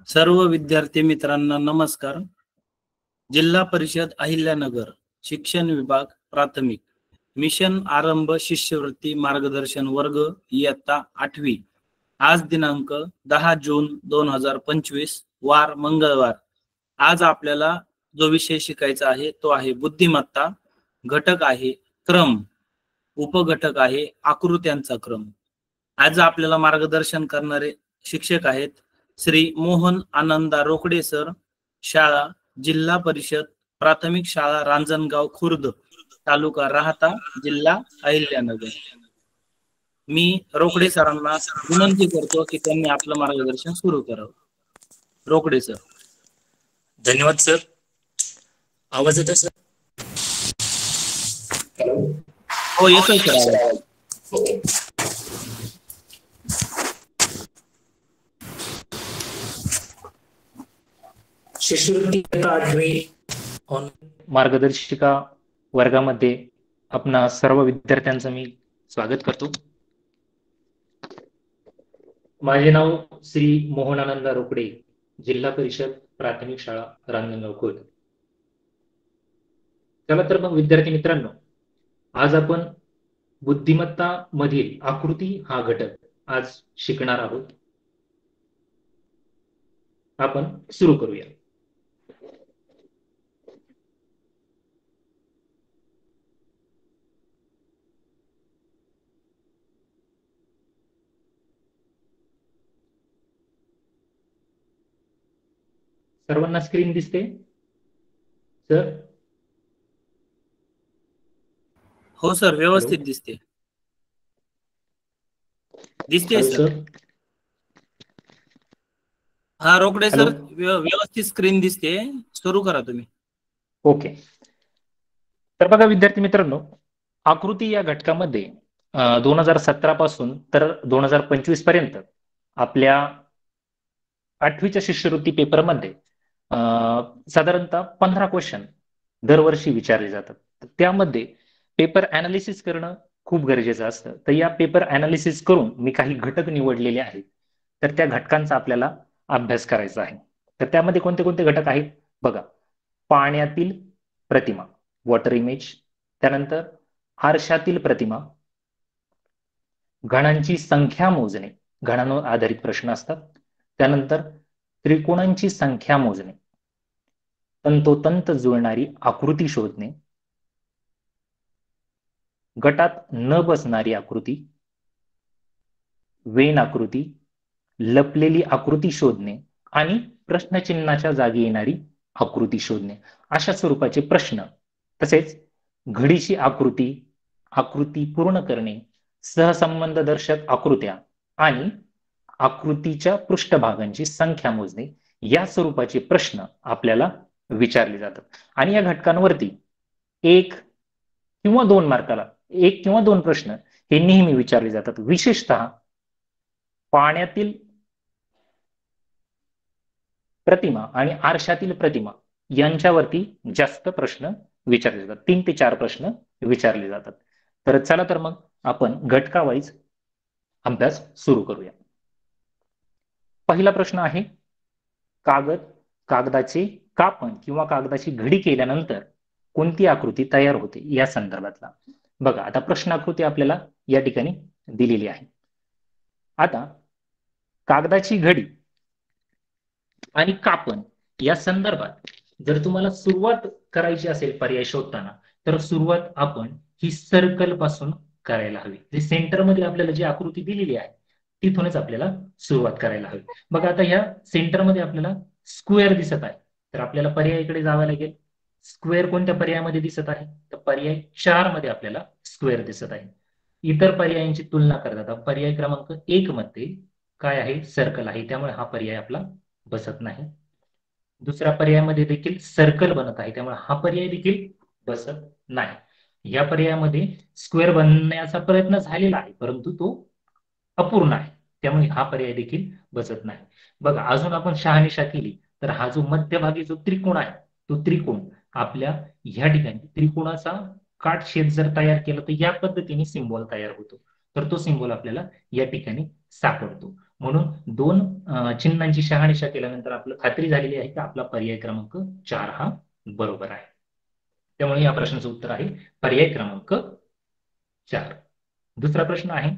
सर्व विद्यार्थी मित्रांना नमस्कार. जिल्हा परिषद अहिल्यानगर शिक्षण विभाग प्राथमिक मिशन आरंभ शिष्यवृत्ती मार्गदर्शन वर्ग इयत्ता 8वी. आज दिनांक 10 जून 2025 वार मंगळवार. आज आपल्याला जो विषय शिकायचा आहे तो आहे बुद्धिमत्ता. घटक आहे क्रम, उपघटक आहे आकृत्यांचा क्रम. आज आपल्याला मार्गदर्शन करणारे शिक्षक आहेत श्री मोहन आनंदा रोकडे सर, शाळा जिल्हा परिषद प्राथमिक शाळा रांजणगाव खुर्द, तालुका राहता, जिल्हा अहिल्यानगर. मी रोकडे सरांना विनंती करतो की त्यांनी आपलं मार्गदर्शन सुरू करावं. रोकडे सर. धन्यवाद सर. आवाज येतोय सर? हो येतोय सर आवाज. शिष्यवृत्ती 8वी मार्गदर्शिका वर्गामध्ये आपणा सर्व विद्यार्थ्यांचं मी स्वागत करतो. माझे नाव श्री मोहनानंद रोकडे, जिल्हा परिषद प्राथमिक शाळा रांजणगाव खुर्द. चला तर मग विद्यार्थी मित्रांनो, आज आपण बुद्धिमत्ता मधील आकृती हा घटक आज शिकणार आहोत. आपण सुरू करूया. सर्वांना स्क्रीन दिसते सर? हो सर, व्यवस्थित दिसते. दिसते सर. हा रोकडे सर, व्यवस्थित स्क्रीन दिसते. सुरू करा तुम्ही. ओके. तर बघा विद्यार्थी मित्रांनो, आकृती या घटकामध्ये 2017 पासून तर 2025 पर्यंत आपल्या 8वीच्या शिष्यवृत्ती पेपरमध्ये साधारणतः 15 क्वेश्चन दरवर्षी विचारले जातात. त्यामध्ये पेपर अनालिसिस करणं खूप गरजेचं असतं. तर या पेपर अनालिसिस करून मी काही घटक निवडलेले आहेत. तर त्या घटकांचा आपल्याला अभ्यास करायचा आहे. तर त्यामध्ये कोणते कोणते घटक आहेत बघा. पाण्यातील प्रतिमा, वॉटर इमेज. त्यानंतर आरशातील प्रतिमा, घणांची संख्या मोजणे, घणांवर आधारित प्रश्न असतात. त्यानंतर त्रिकोणांची संख्या मोजणे, तंतोतंत जुळणारी आकृती शोधणे, गटात न बसणारी आकृती, वेन आकृती, लपलेली आकृती शोधणे आणि प्रश्नचिन्हाच्या जागी येणारी आकृती शोधणे. अशा स्वरूपाचे प्रश्न, तसेच घडीची आकृती, आकृती पूर्ण करणे, सहसंबंध दर्शक आकृत्या आणि आकृतीच्या पृष्ठभागांची संख्या मोजणे, या स्वरूपाचे प्रश्न आपल्याला विचारले जातात. आणि या घटकांवरती 1 किंवा 2 मार्काला 1 किंवा 2 प्रश्न हे नेहमी विचारले जातात. विशेषतः पाण्यातील प्रतिमा आणि आरशातील प्रतिमा यांच्यावरती जास्त प्रश्न विचारले जातात. 3 ते 4 प्रश्न विचारले जातात. तर चला तर मग आपण घटकावाईज अभ्यास सुरू करूया. पहिला प्रश्न आहे कागदाचे कापण किंवा कागदाची घडी केल्यानंतर कोणती आकृती तयार होते या संदर्भातला. बघा आता प्रश्न आकृती आपल्याला या ठिकाणी दिलेली आहे. आता कागदाची घडी आणि कापण या संदर्भात जर तुम्हाला सुरुवात करायची असेल पर्याय शोधताना, तर सुरुवात आपण ही सर्कल पासून करायला हवी. जे सेंटर मध्ये आपल्याला जी आकृती दिलेली आहे तिथूनच आपल्याला सुरुवात करायला हवी. बघा आता ह्या सेंटर मध्ये आपल्याला स्क्वेअर दिसत आहे, तर आपल्याला पर्यायाकडे जावं लागेल. स्क्वेअर कोणत्या पर्यायामध्ये दिसत आहे, तर पर्याय 4 मध्ये आपल्याला स्क्वेअर दिसत आहे. इतर पर्यायांची तुलना करता पर्याय क्रमांक 1 मध्ये काय आहे, सर्कल आहे, त्यामुळे हा पर्याय आपला बसत नाही. दुसऱ्या पर्यायामध्ये देखील सर्कल बनत आहे, त्यामुळे हा पर्याय देखील बसत नाही. या पर्यायामध्ये स्क्वेअर बनण्याचा प्रयत्न झालेला आहे, परंतु तो अपूर्ण आहे, त्यामुळे हा पर्याय देखील बसत नाही. बघा अजून आपण शहानिशा केली तर हा जो मध्यभागी जो त्रिकोण आहे, तो त्रिकोण आपल्या ह्या ठिकाणी त्रिकोणाचा काटछेद जर तयार केला तर या पद्धतीने सिंबॉल तयार होतो. तर तो सिंबॉल आपल्याला या ठिकाणी सापडतो. म्हणून दोन चिन्हांची शहानिशा केल्यानंतर आपलं खात्री झालेली आहे की आपला पर्याय क्रमांक 4 हा बरोबर आहे. त्यामुळे या प्रश्नाचं उत्तर आहे पर्याय क्रमांक 4. दुसरा प्रश्न आहे,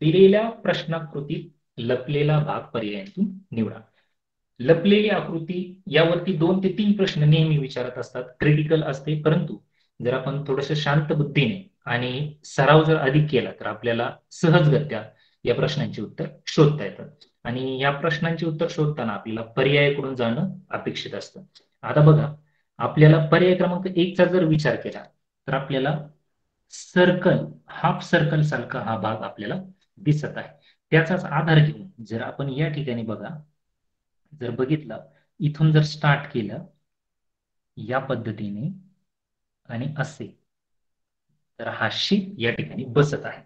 दिलेल्या प्रश्नाकृतीत लपलेला भाग पर्यायातून निवडा. लपलेली आकृती यावरती 2 ते 3 प्रश्न नेहमी विचारत असतात, क्रिटिकल असते, परंतु जर आपण थोडस शांत बुद्धीने आणि सराव जर अधिक केला तर आपल्याला सहजगत्या या प्रश्नांची उत्तर शोधता येतात. आणि या प्रश्नांची उत्तर शोधताना आपल्याला पर्यायाकडून जाणं अपेक्षित असतं. आता बघा, आपल्याला पर्याय क्रमांक 1 चा जर विचार केला तर आपल्याला सर्कल, हाफ सर्कल सारखा हा भाग आपल्याला दिसत आहे. त्याचाच आधार घेऊन जर आपण या ठिकाणी बघा, जर बघितलं, इथून जर स्टार्ट केलं या पद्धतीने आणि असे, तर हा शेप या ठिकाणी बसत आहे.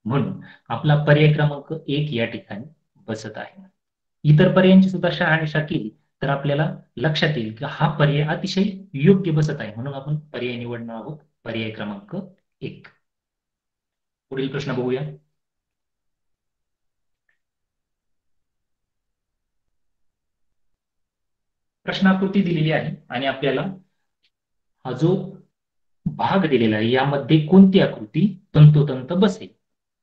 म्हणून आपला पर्याय क्रमांक 1 या ठिकाणी बसत आहे. इतर पर्यायांची सुद्धा शहानिशा केली तर आपल्याला लक्षात येईल की हा पर्याय अतिशय योग्य बसत आहे, म्हणून आपण पर्याय निवडणार आहोत, पर्याय क्रमांक 1. पुढील प्रश्न बघूया. प्रश्नाकृती दिलेली आहे आणि आपल्याला हा जो भाग दिलेला आहे यामध्ये कोणती आकृती तंतोतंत बसेल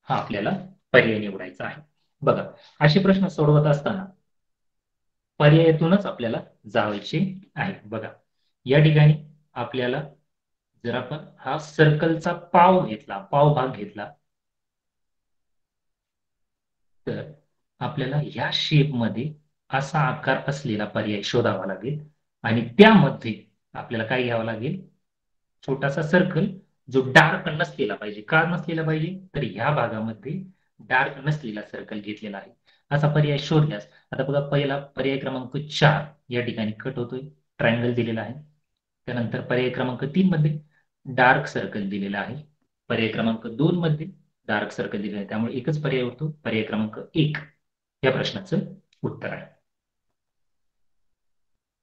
हा आपल्याला पर्याय निवडायचा आहे. बघा, असे प्रश्न सोडवत असताना पर्यायातूनच आपल्याला जायचे आहे. बघा, या ठिकाणी आपल्याला जर आपण हा सर्कलचा पाव घेतला, पाव भाग घेतला, तर आपल्याला या शेप मध्ये असा आकार असलेला पर्याय शोधावा लागेल आणि त्यामध्ये आपल्याला काय घ्यावं लागेल, छोटासा सर्कल जो डार्क नसलेला पाहिजे. का नसलेला पाहिजे, तर ह्या भागामध्ये डार्क नसलेला सर्कल घेतलेला आहे. असा पर्याय शोधल्यास, आता बघा, पहिला पर्याय क्रमांक 4 या ठिकाणी कट होतोय, ट्रायंगल दिलेला आहे. त्यानंतर पर्याय क्रमांक 3 मध्ये डार्क सर्कल दिलेला आहे. पर्याय क्रमांक 2 मध्ये डार्क सर्कल दिलेला आहे. त्यामुळे एकच पर्याय होतो, पर्याय क्रमांक 1 या प्रश्नाचं उत्तर आहे.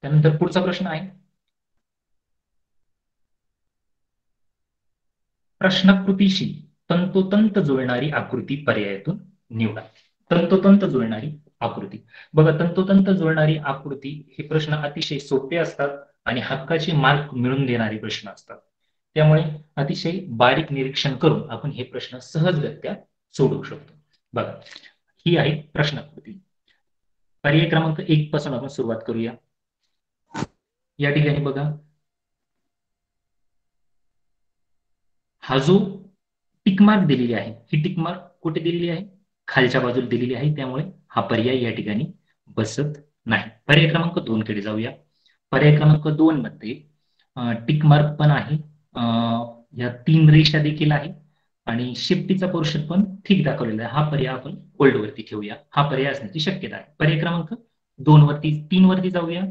त्यानंतर पुढचा प्रश्न आहे, प्रश्नाकृतीशी तंतोतंत जुळणारी आकृती पर्यायातून निवडा. तंतोतंत जुळणारी आकृती. बघा, तंतोतंत जुळणारी आकृती हे प्रश्न अतिशय सोपे असतात आणि हक्काचे मार्क मिळवून देणारे प्रश्न असतात. त्यामुळे अतिशय बारीक निरीक्षण करून आपण हे प्रश्न सहजगत्या सोडवू शकतो. बघा, ही आहे प्रश्नाकृती. पर्याय क्रमांक 1 पासून आपण सुरुवात करूया. या ठिकाणी बघा, हा जो टिकमार्क दिलेली आहे, ही टिकमार्क कुठे दिलेली आहे, खालच्या बाजूला दिलेली आहे. त्यामुळे हा पर्याय या ठिकाणी बसत नाही. पर्याय क्रमांक 2 कडे जाऊया. पर्याय क्रमांक 2 मध्ये टिकमार्क पण आहे, या 3 रेषा देखील आहे आणि शिफ्टीचा पोर्शन पण ठीक दाखवलेला आहे. हा पर्याय आपण होल्ड वरती ठेवूया, हा पर्याय असण्याची शक्यता आहे. पर्याय क्रमांक 2 वरती 3 वरती जाऊया.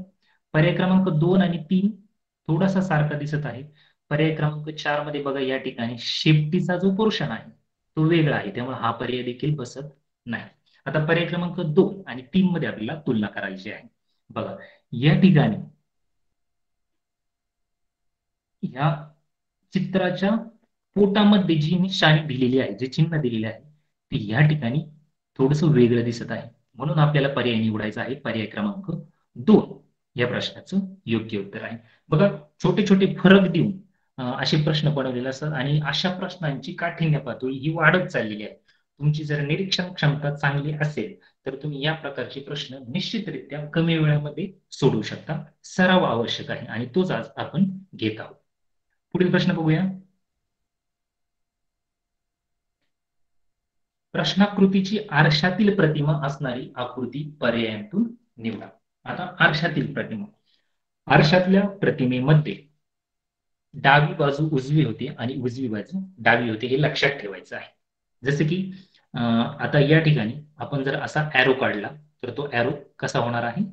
पर्याय क्रमांक 2 आणि 3 थोडासा सारखा दिसत आहे. पर्याय क्रमांक 4 मध्ये बघा, या ठिकाणी शेफ्टीचा जो पोर्शन आहे तो वेगळा आहे, त्यामुळे हा पर्याय देखील बसत नाही. आता पर्याय क्रमांक 2 आणि 3 मध्ये आपल्याला तुलना करायची आहे. बघा, या ठिकाणी या चित्राच्या पोटामध्ये जी निशाणी दिलेली आहे, जे चिन्ह दिलेले आहे, ते या ठिकाणी थोडस वेगळं दिसत आहे. म्हणून आपल्याला पर्याय निवडायचा आहे, पर्याय क्रमांक 2 या प्रश्नाचं योग्य उत्तर आहे. बघा, छोटे छोटे फरक देऊन असे प्रश्न बनवलेले असतात आणि अशा प्रश्नांची काठिण्य पातळी ही वाढत चाललेली आहे. तुमची जर निरीक्षण क्षमता चांगली असेल तर तुम्ही या प्रकारचे प्रश्न निश्चितरित्या कमी वेळामध्ये सोडवू शकता. सराव आवश्यक आहे आणि तोच आज आपण घेत आहोत. पुढील प्रश्न बघूया. प्रश्नाकृतीची आरशातील प्रतिमा असणारी आकृती पर्यायातून निवडा. आता आरशातील प्रतिमा, आरशातल्या प्रतिमेमध्ये डावी बाजू उजवी होते आणि उजवी बाजू डावी होते, हे लक्षात ठेवायचं आहे. जसं की आता या ठिकाणी आपण जर असा एरो काढला तर तो एरो कसा होणार आहे,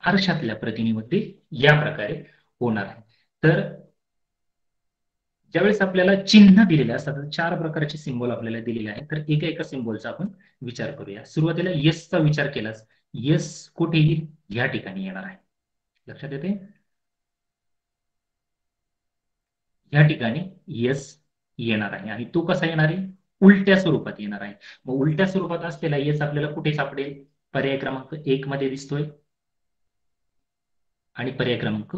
आरशातल्या प्रतिमेमध्ये या प्रकारे होणार आहे. तर ज्यावेळेस आपल्याला चिन्ह दिलेले असतात, 4 प्रकारचे सिंबल आपल्याला दिलेले आहेत, तर एका एका सिंबलचा आपण विचार करूया. सुरुवातीला यसचा विचार केलास, यस कुठे येईल, या ठिकाणी येणार आहे. लक्षात येते, या ठिकाणी यस येणार आहे आणि तो कसा येणार आहे, उलट्या स्वरूपात येणार आहे. मग उलट्या स्वरूपात असलेला यस आपल्याला कुठे सापडेल? पर्याय क्रमांक 1 मध्ये दिसतोय आणि पर्याय क्रमांक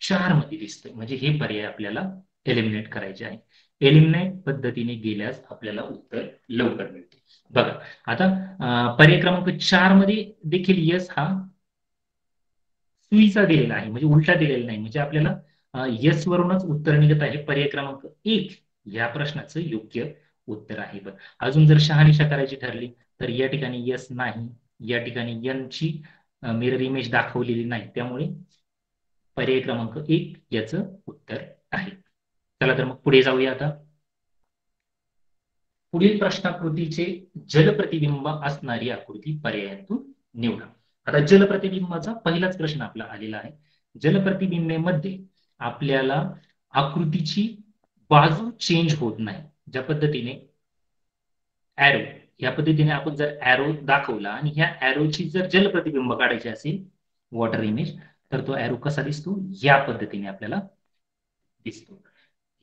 4 मध्ये दिसतोय. म्हणजे हे पर्याय आपल्याला एलिमिनेट करायचे आहे. एलिमिनेट पद्धतीने गेल्यास आपल्याला उत्तर लवकर मिळते. बघा आता पर्याय क्रमांक 4 मध्ये देखील यस हा सुईचा दिलेला आहे, म्हणजे उलटा दिलेला नाही. म्हणजे आपल्याला यस वरूनच उत्तर निघत आहे. पर्याय क्रमांक 1 या प्रश्नाचं योग्य उत्तर आहे. बघ अजून जर शहानिशा करायची ठरली तर या ठिकाणी यस नाही, या ठिकाणी यन ची मिरर इमेज दाखवलेली नाही, त्यामुळे पर्याय क्रमांक 1 याचं उत्तर आहे. चला तर मग पुढे जाऊया. आता पुढील प्रश्नाकृतीचे जलप्रतिबिंब असणारी आकृती पर्यायातून निवडा. आता जलप्रतिबिंबाचा पहिलाच प्रश्न आपला आलेला आहे. जलप्रतिबिंबेमध्ये आपल्याला आकृतीची बाजू चेंज होत नाही. ज्या पद्धतीने ऍरो, या पद्धतीने आपण जर ऍरो दाखवला आणि ह्या ऍरोची जर जलप्रतिबिंब काढायची असेल वॉटर इमेज, तर तो ऍरो कसा दिसतो? या पद्धतीने आपल्याला दिसतो.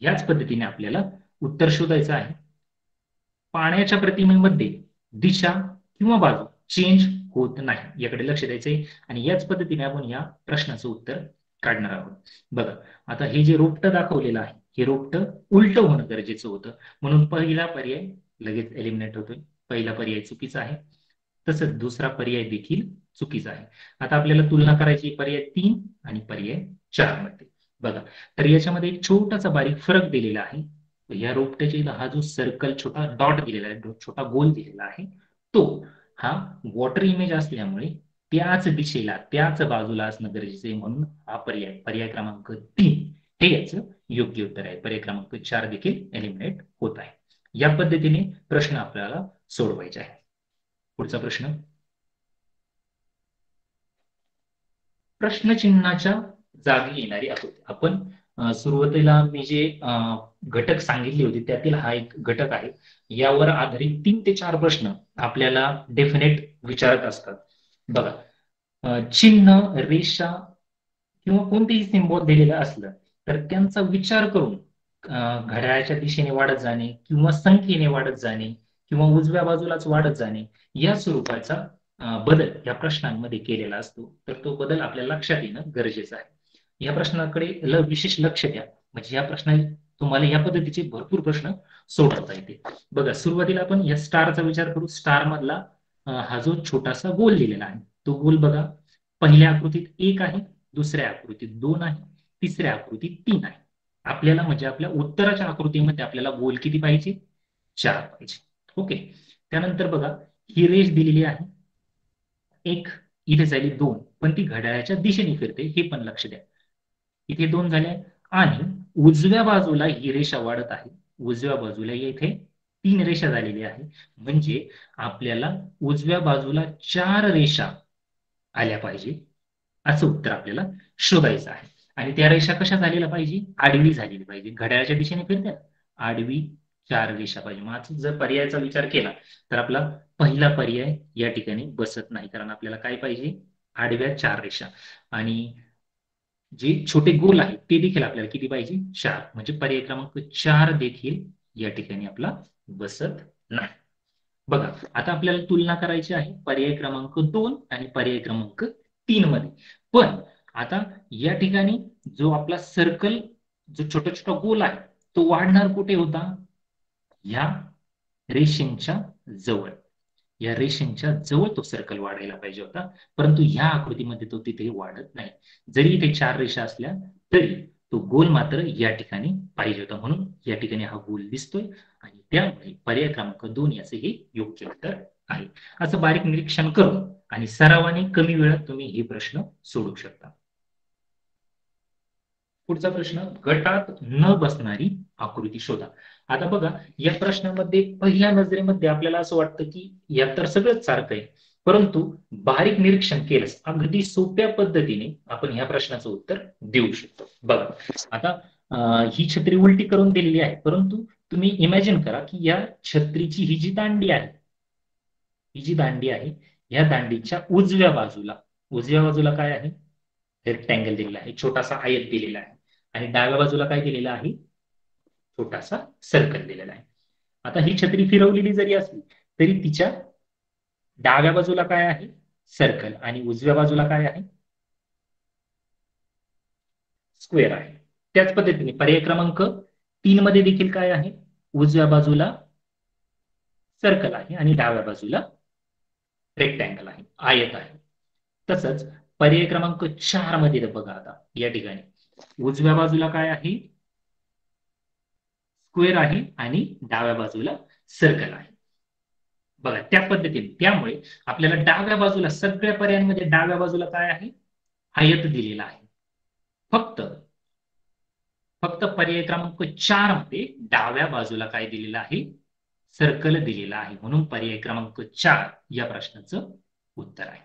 याच पद्धतीने आपल्याला उत्तर शोधायचं आहे. पाण्याच्या प्रतिमेमध्ये दिशा किंवा बाजू चेंज होत नाही, याकडे लक्ष द्यायचंय. आणि याच पद्धतीने आपण या प्रश्नाचं उत्तर काढणार आहोत. बघा आता हे जे रोपटं दाखवलेलं आहे, हे रोपटं उलट होणं गरजेचं होतं, म्हणून पहिला पर्याय लगेच एलिमिनेट होतोय. पहिला पर्याय चुकीचा आहे, तसंच दुसरा पर्याय देखील चुकीचा आहे. आता आपल्याला तुलना करायची पर्याय 3 आणि पर्याय 4 मध्ये. बघा तर याच्यामध्ये एक छोटासा बारीक फरक दिलेला आहे. या रोपट्याच्या इथं हा जो सर्कल छोटा डॉट दिलेला आहे, छोटा गोल दिलेला आहे, तो हा वॉटर इमेज असल्यामुळे त्याच दिशेला त्याच बाजूला असणं गरजेचं आहे. म्हणून हा पर्याय पर्याय क्रमांक 3 हे याचं योग्य उत्तर आहे. पर्याय क्रमांक 4 देखील एलिमिनेट होत आहे. या पद्धतीने प्रश्न आपल्याला सोडवायचे आहे. पुढचा प्रश्न, प्रश्नचिन्हाच्या जागी येणारी आकृती. आपण सुरुवातीला मी जे घटक सांगितले होते त्यातील हा एक घटक आहे. यावर आधारित 3 ते 4 प्रश्न आपल्याला डेफिनेट विचारत असतात. बघा चिन्ह, रेषा किंवा कोणतेही सिम्बॉल दिलेलं असलं तर त्यांचा विचार करून घड्याळाच्या दिशेने वाढत जाणे किंवा संख्येने वाढत जाणे किंवा उजव्या बाजूलाच वाढत जाणे या स्वरूपाचा बदल या प्रश्नांमध्ये केलेला असतो. तर तो बदल आपल्या लक्षात येणं गरजेचं आहे. या प्रश्नाकडे विशेष लक्ष द्या, म्हणजे या प्रश्न तुम्हाला या पद्धतीचे भरपूर प्रश्न सोडवता येते. बघा सुरुवातीला आपण या स्टारचा विचार करू. स्टार मधला हा जो छोटासा गोल दिलेला आहे, तो गोल बघा पहिल्या आकृतीत 1 आहे, दुसऱ्या आकृतीत 2 आहे, तिसऱ्या आकृतीत 3 आहे. आपल्याला म्हणजे आपल्या उत्तराच्या आकृतीमध्ये आपल्याला गोल किती पाहिजे? 4 पाहिजे. ओके. त्यानंतर बघा ही रेष दिलेली आहे 1, इथे झाली 2, पण ती घड्याळाच्या दिशेने फिरते, हे पण लक्ष द्या. इथे 2 झाले आणि उजव्या बाजूला ही रेषा वाढत आहे. उजव्या बाजूला इथे 3 रेषा झालेली आहे. म्हणजे आपल्याला उजव्या बाजूला 4 रेषा आल्या पाहिजे, असं उत्तर आपल्याला शोधायचं आहे. आणि त्या रेषा कशा झालेल्या पाहिजे? आडवी झालेली पाहिजे. घड्याळाच्या दिशेने फिरते, आडवी 4 रेषा पाहिजे. मग जर पर्यायाचा विचार केला तर आपला पहिला पर्याय या ठिकाणी बसत नाही, कारण आपल्याला काय पाहिजे? आडव्या 4 रेषा. आणि जे छोटे गोल आहेत ते देखील आपल्याला किती पाहिजे? 4. म्हणजे पर्याय क्रमांक 4 देखील या ठिकाणी आपला बसत नाही. बघा आता आपल्याला तुलना करायची आहे पर्याय क्रमांक 2 आणि पर्याय क्रमांक 3 मध्ये. पण आता या ठिकाणी जो आपला सर्कल, जो छोटा छोटा गोल आहे, तो वाढणार कुठे होता? या रेषेच्या जवळ. या रेषेच्या जवळ तो सर्कल वाढायला पाहिजे होता, परंतु ह्या आकृतीमध्ये तो तिथे वाढत नाही. जरी इथे 4 रेषा असल्या तरी तो गोल मात्र या ठिकाणी पाहिजे होता, म्हणून या ठिकाणी हा गोल दिसतोय आणि त्यामुळे पर्याय क्रमांक 2 याचे हे योग्य उत्तर आहे. असं बारीक निरीक्षण करून आणि सरावाने कमी वेळात तुम्ही हे प्रश्न सोडवू शकता. पुढचा प्रश्न, गटात न बसणारी आकृती शोधा. आता बघा या प्रश्नामध्ये पहिल्या नजरेमध्ये आपल्याला असं वाटतं की यात तर सगळंच सारखं आहे, परंतु बारीक निरीक्षण केलंच अगदी सोप्या पद्धतीने आपण ह्या प्रश्नाचं उत्तर देऊ शकतो. बघा आता ही छत्री उलटी करून दिलेली आहे, परंतु तुम्ही इमॅजिन करा की या छत्रीची ही जी दांडी आहे, ही जी दांडी आहे, या दांडीच्या उजव्या बाजूला काय आहे? रेक्टँगल दिलेला आहे, छोटासा आयत दिलेला आहे. आणि डाव्या बाजूला काय दिलेलं आहे? छोटासा सर्कल दिलेला आहे. आता ही छत्री फिरवलेली जरी असली तरी तिच्या डाव्या बाजूला काय आहे, सर्कल, आणि उजव्या बाजूला काय आहे, स्क्वेअर आहे. त्याच पद्धतीने पर्याय क्रमांक 3 मध्ये देखील काय आहे, उजव्या बाजूला सर्कल आहे आणि डाव्या बाजूला रेक्टँगल आहे, आयत आहे. तसंच पर्याय क्रमांक 4 मध्ये बघा, आता या ठिकाणी उजव्या बाजूला काय आहे, स्क्वेअर आहे आणि डाव्या बाजूला सर्कल आहे. बघा त्या पद्धतीने, त्यामुळे आपल्याला डाव्या बाजूला सगळ्या पर्यायांमध्ये डाव्या बाजूला काय आहे, आयत दिलेला आहे. फक्त पर्याय क्रमांक 4 मध्ये डाव्या बाजूला काय दिलेलं आहे, सर्कल दिलेला आहे. म्हणून पर्याय क्रमांक 4 या प्रश्नाचं उत्तर आहे.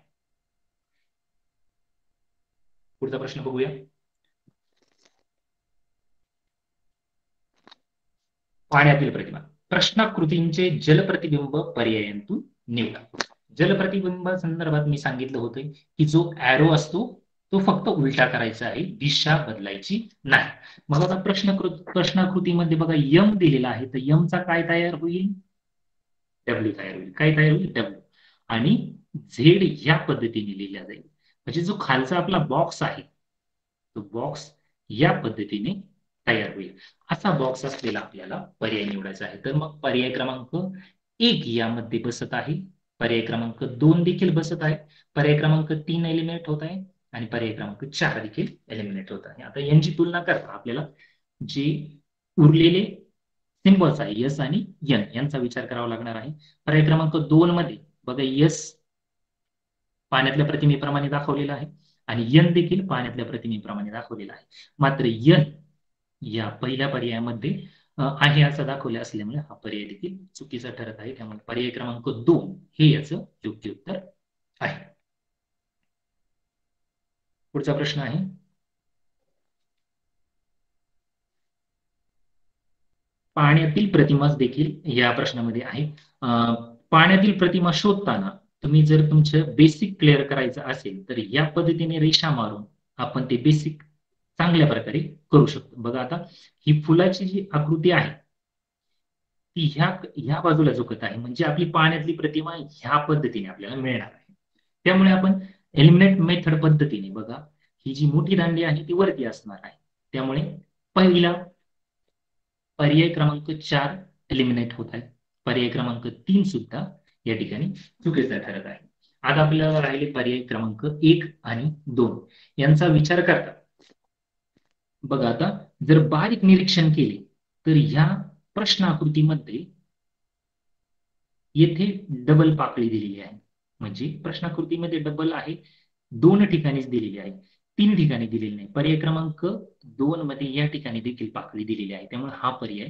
पुढचा प्रश्न बघूया. पाण्यातील प्रतिमा. प्रश्नाकृतींचे जलप्रतिबिंब पर्यायांतून निवडा. जलप्रतिबिंब संदर्भात मी सांगितलं होतं की जो ॲरो असतो तो फक्त उलटा करायचा आहे, दिशा बदलायची नाही. मग आता प्रश्नाकृतीमध्ये बघा यम दिलेला आहे, तर यमचा काय तयार होईल, डब्ल्यू तयार होईल. काय तयार होईल, डब्ल्यू. आणि झेड या पद्धतीने लिहिला जाईल. म्हणजे जो खालचा आपला बॉक्स आहे तो बॉक्स या पद्धतीने तयार होईल. असा बॉक्स असलेला आपल्याला पर्याय निवडायचा आहे. तर मग पर्याय क्रमांक 1 यामध्ये बसत आहे, पर्याय क्रमांक 2 देखील बसत आहे, पर्याय क्रमांक 3 एलिमिनेट होत आहे आणि पर्याय क्रमांक 4 देखील एलिमिनेट होत आहे. आता यांची तुलना करता आपल्याला जे उरलेले सिम्बॉल्स आहे यस आणि यन यांचा विचार करावा लागणार आहे. पर्याय क्रमांक 2 मध्ये बघा यस पाण्यातल्या प्रतिमेप्रमाणे दाखवलेला आहे आणि यन देखील पाण्यातल्या प्रतिमेप्रमाणे दाखवलेला आहे. मात्र यन या पहिल्या पर्यायामध्ये आहे असं दाखवले असल्यामुळे हा पर्याय देखील चुकीचा ठरत आहे. त्यामुळे पर्याय क्रमांक 2 हे याचं योग्य उत्तर आहे. पुढचा प्रश्न आहे, पाण्यातील प्रतिमा देखील या प्रश्नामध्ये आहे. पाण्यातील प्रतिमा शोधताना तुम्ही जर तुमचं बेसिक क्लिअर करायचं असेल तर या पद्धतीने रेषा मारून आपण ते बेसिक चांगल्या प्रकारे करू शकतो. बघा आता ही फुलाची जी आकृती आहे ती ह्या बाजूला झुकत आहे, म्हणजे आपली पाण्यातली प्रतिमा ह्या पद्धतीने आपल्याला मिळणार आहे. त्यामुळे आपण एलिमिनेट मेथड पद्धतीने बघा ही जी मोठी दांडी आहे ती वरती असणार आहे. त्यामुळे पहिला पर्याय क्रमांक 4 एलिमिनेट होत आहे, पर्याय क्रमांक 3 सुद्धा या ठिकाणी चुकीचा ठरत आहे. आता आपल्याला राहिले पर्याय क्रमांक 1 आणि 2 यांचा विचार करता. बघा आता जर बारीक निरीक्षण केले तर ह्या प्रश्न आकृतीमध्ये येथे डबल पाकळी दिलेली आहे. म्हणजे प्रश्नाकृतीमध्ये डबल आहे, 2 ठिकाणीच दिलेली आहे, 3 ठिकाणी दिलेली नाही. पर्याय क्रमांक 2 मध्ये या ठिकाणी देखील पाकळी दिलेली आहे. त्यामुळे हा पर्याय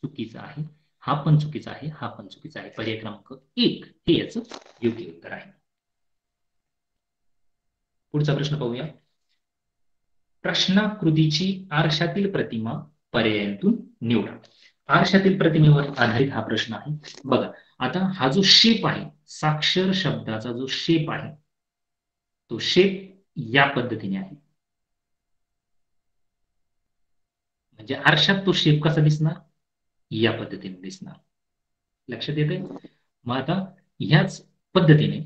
चुकीचा आहे, हा पण चुकीचा आहे, हा पण चुकीचा आहे. पर्याय क्रमांक 1 हे याचं योग्य उत्तर आहे. पुढचा प्रश्न पाहूया. प्रश्नाकृतीची आरशातील प्रतिमा पर्यायांतून निवडा. आरशातील प्रतिमेवर आधारित हा प्रश्न आहे. बघा आता हा जो शेप आहे, साक्षर शब्दाचा जो शेप आहे तो शेप या पद्धतीने आहे. म्हणजे आरशात तो शेप कसा दिसणार, या पद्धतीने दिसणार. लक्षात येते. मग आता ह्याच पद्धतीने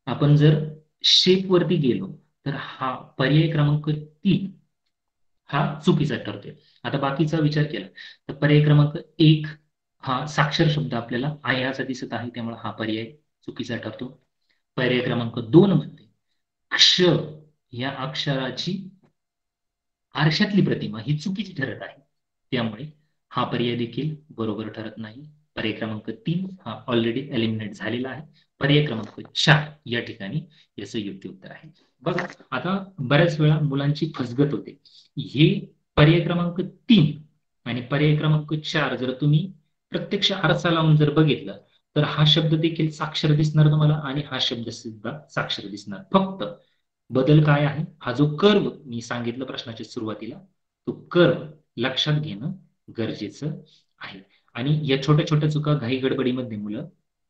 आपण जर शेप वरती गेलो तर हा पर्याय क्रमांक 3 हा चुकीचा ठरतोय. आता बाकीचा विचार केला तर पर्याय क्रमांक 1 हा साक्षर शब्द आपल्याला आहे असा दिसत आहे, त्यामुळे हा पर्याय चुकीचा ठरतो. पर्याय क्रमांक 2 मध्ये क्ष या अक्षराची आरशातली प्रतिमा ही चुकीची ठरत आहे, त्यामुळे हा पर्याय देखील बरोबर ठरत नाही. पर्याय क्रमांक 3 हा ऑलरेडी एलिमिनेट झालेला आहे. पर्याय क्रमांक 4 या ठिकाणी याचं योग्य उत्तर आहे. बघा आता बऱ्याच वेळा मुलांची फसगत होते. हे पर्याय क्रमांक 3 आणि पर्याय क्रमांक 4 जर तुम्ही प्रत्यक्ष आरसा लावून जर बघितलं तर हा शब्द देखील साक्षर दिसणार तुम्हाला आणि हा शब्द सुद्धा साक्षर दिसणार. फक्त बदल काय आहे, हा जो कर्व मी सांगितलं प्रश्नाच्या सुरुवातीला तो कर्व लक्षात घेणं गरजेचं आहे. आणि या छोट्या छोट्या चुका घाई गडबडीमध्ये मुलं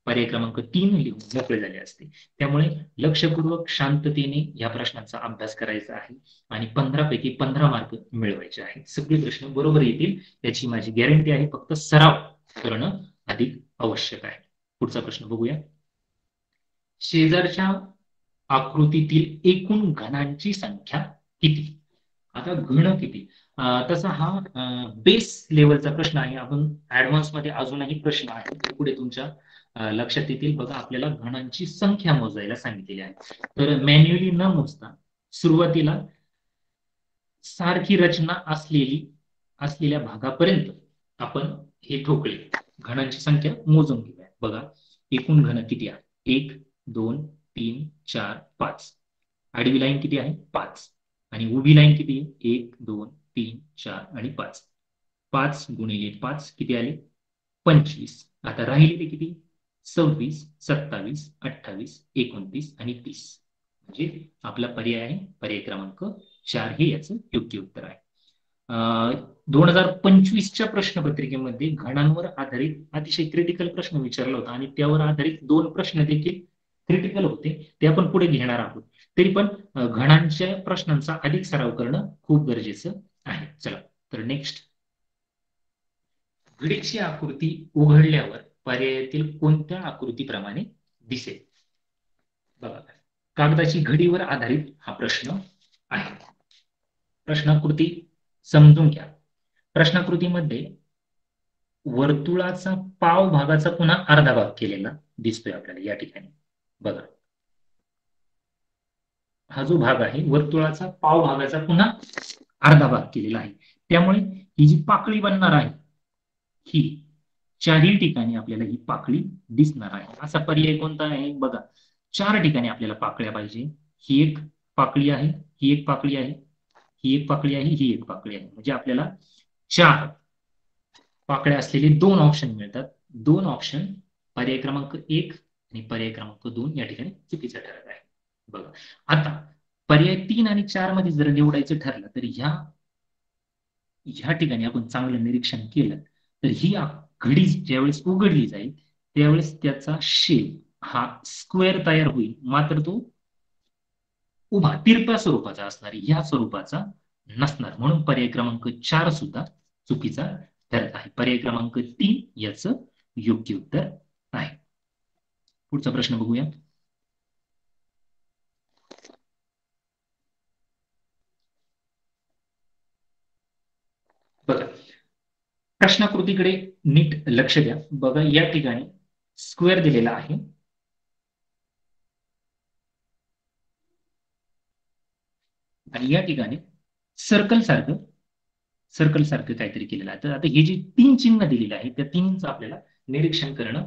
पर्याय क्रमांक 3 लिहून मोकळे झाले असते. त्यामुळे लक्षपूर्वक शांततेने या प्रश्नाचा अभ्यास करायचा आहे आणि 15 पैकी 15 मार्क मिळवायचे आहेत. सगळे प्रश्न बरोबर येतील याची माझी गॅरंटी आहे. फक्त सराव करणं अधिक आवश्यक आहे. पुढचा प्रश्न बघूया. शेजारच्या आकृतीतील एकूण घनांची संख्या किती? आता घन किती, तसा हा बेस लेवलचा प्रश्न आहे. आपण ऍडव्हान्स मध्ये अजूनही प्रश्न आहे ते पुढे तुमच्या लक्षात येतील. बघा, आपल्याला घनांची संख्या मोजायला सांगितलेली आहे. तर मॅन्युअली न मोजता सुरुवातीला सारखी रचना असलेल्या भागापर्यंत आपण हे ठोकळे घनांची संख्या मोजून घेऊया. बघा, एकूण घन किती आहे? 1 2 3 4 5. आडवी लाईन किती आहे? 5. आणि उभी लाईन किती आहे? 1 2 3 4 आणि 5. 5 गुणिले 5 किती आले? 25. आता राहिलेले किती? 26 27 28 29 आणि 30. म्हणजे आपला पर्याय आहे पर्याय क्रमांक 4 हे याचं योग्य उत्तर आहे. 2025च्या प्रश्नपत्रिकेमध्ये घणांवर आधारित अतिशय क्रिटिकल प्रश्न विचारला होता आणि त्यावर आधारित 2 प्रश्न देखील क्रिटिकल होते, ते आपण पुढे घेणार आहोत. तरी पण घणांच्या प्रश्नांचा अधिक सराव करणं खूप गरजेचं आहे. चला तर नेक्स्ट, घडीची आकृती उघडल्यावर पर्यायातील कोणत्या आकृतीप्रमाणे दिसेल? बघा, कागदाची घडीवर आधारित हा प्रश्न आहे. प्रश्नाकृती समजून घ्या. प्रश्नाकृतीमध्ये वर्तुळाचा पाव भागाचा पुन्हा अर्धा भाग केलेला दिसतोय आपल्याला या ठिकाणी. बघा, हा जो भाग आहे वर्तुळाचा पाव भागाचा पुन्हा अर्धा भाग केलेला आहे. त्यामुळे ही जी पाकळी बनणार आहे ही चारही ठिकाणी आपल्याला ही पाकळी दिसणार आहे. असा पर्याय कोणता आहे? बघा, 4 ठिकाणी आपल्याला पाकळ्या पाहिजे. ही एक पाकळी आहे, ही एक पाकळी आहे, ही एक पाकळी आहे, ही एक पाकळी आहे. म्हणजे आपल्याला 4 पाकळ्या असलेले 2 ऑप्शन मिळतात. 2 ऑप्शन पर्याय क्रमांक 1 आणि पर्याय क्रमांक 2 या ठिकाणी चुकीचा ठरत आहे. बघा, आता पर्याय 3 आणि 4 मध्ये जर निवडायचं ठरलं तर ह्या ठिकाणी आपण चांगलं निरीक्षण केलं तर ही घडी ज्यावेळेस उघडली जाईल त्यावेळेस त्याचा शेप हा स्क्वेअर तयार होईल, मात्र तो उभा तिरप्या स्वरूपाचा असणार, ह्या स्वरूपाचा नसणार. म्हणून पर्याय क्रमांक 4 सुद्धा चुकीचा ठरत आहे. पर्याय क्रमांक 3 याचं योग्य उत्तर आहे. पुढचा प्रश्न बघूया. बघा, प्रश्नाकृतीकडे नीट लक्ष द्या. बघा, या ठिकाणी स्क्वेअर दिलेला आहे आणि या ठिकाणी सर्कल सारखं काहीतरी केलेलं आहे. तर आता हे जे 3 चिन्ह दिलेले आहे त्या तिन्हीचं आपल्याला निरीक्षण करणं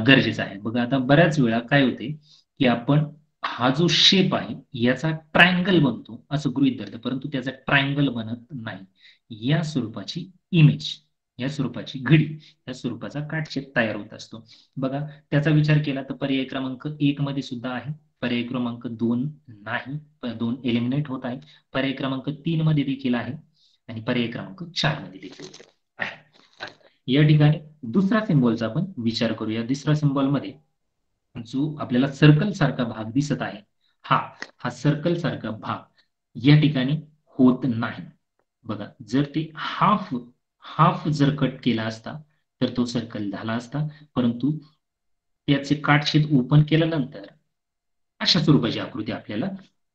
गरजेचं आहे. बघा, आता बऱ्याच वेळा काय होते की आपण हा जो शेप आहे याचा ट्रायंगल बनतो असं गृहीत धरतो, परंतु त्याचा ट्रायंगल बनत नाही. या स्वरूपाची इमेज, या स्वरूपाची घडी, या स्वरूपाचा काटछेद तयार होत असतो. बघा, त्याचा विचार केला तर पर्याय क्रमांक 1 मध्ये सुद्धा आहे, पर्याय क्रमांक 2 नाही, 2 एलिमिनेट होत आहे, पर्याय क्रमांक 3 मध्ये देखील आहे आणि पर्याय क्रमांक 4 मध्ये देखील आहे. या ठिकाणी दुसरा सिम्बॉलचा आपण विचार करूया. दुसऱ्या सिम्बॉल मध्ये जो आपल्याला सर्कल सारखा भाग दिसत आहे हा सर्कल सारखा भाग या ठिकाणी होत नाही. बघा, जर ते हाफ जर कट केला असता तर तो सर्कल झाला असता, परंतु त्याचे काटछेद ओपन केल्यानंतर अशा स्वरूपाची आकृती आपल्याला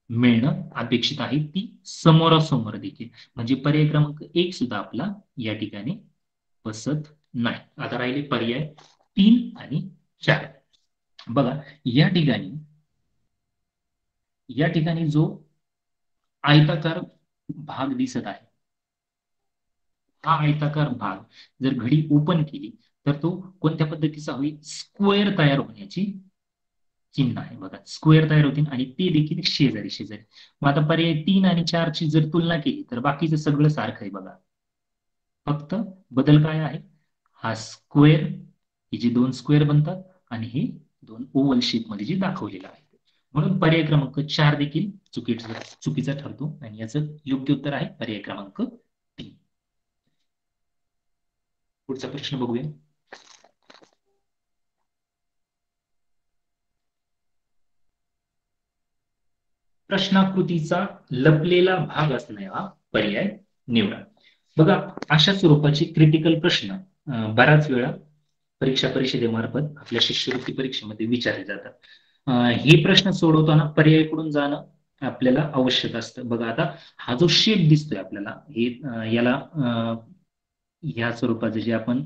मिळणं अपेक्षित आहे, ती समोरासमोर देखील. म्हणजे पर्याय क्रमांक 1 सुद्धा आपला या ठिकाणी बसत नाही. आता राहिले पर्याय 3 आणि 4. बघा, या ठिकाणी जो आयताकार भाग दिसत आहे हा आयताकार भाग जर घडी ओपन केली तर तो कोणत्या पद्धतीचा होईल? स्क्वेअर तयार होण्याची चिन्ह आहे. बघा, स्क्वेअर तयार होतील आणि ते देखील शेजारी. मग आता पर्याय 3 आणि 4 ची जर तुलना केली तर बाकीचं सगळं सारखं आहे. बघा, फक्त बदल काय आहे? हा स्क्वेअर, हे जे 2 स्क्वेअर बनतात आणि हे 2 ओव्हल शेप मध्ये जे दाखवलेलं आहे. म्हणून पर्याय क्रमांक 4 देखील चुकीचा ठरतो आणि याचं योग्य उत्तर आहे पर्याय क्रमांक 3. पुढचा प्रश्न बघूया. प्रश्नाकृतीचा लपलेला भाग असणारा पर्याय निवडा. बघा, अशा स्वरूपाचे क्रिटिकल प्रश्न बराच वेळा परीक्षा परिषदेमार्फत आपल्या शिष्यवृत्ती परीक्षेमध्ये विचारले जातात. हे प्रश्न सोडवताना पर्यायकडून जाणं आपल्याला आवश्यक असतं. बघा आता हा जो शेप दिसतोय आपल्याला हे याला या स्वरूपाचं जे आपण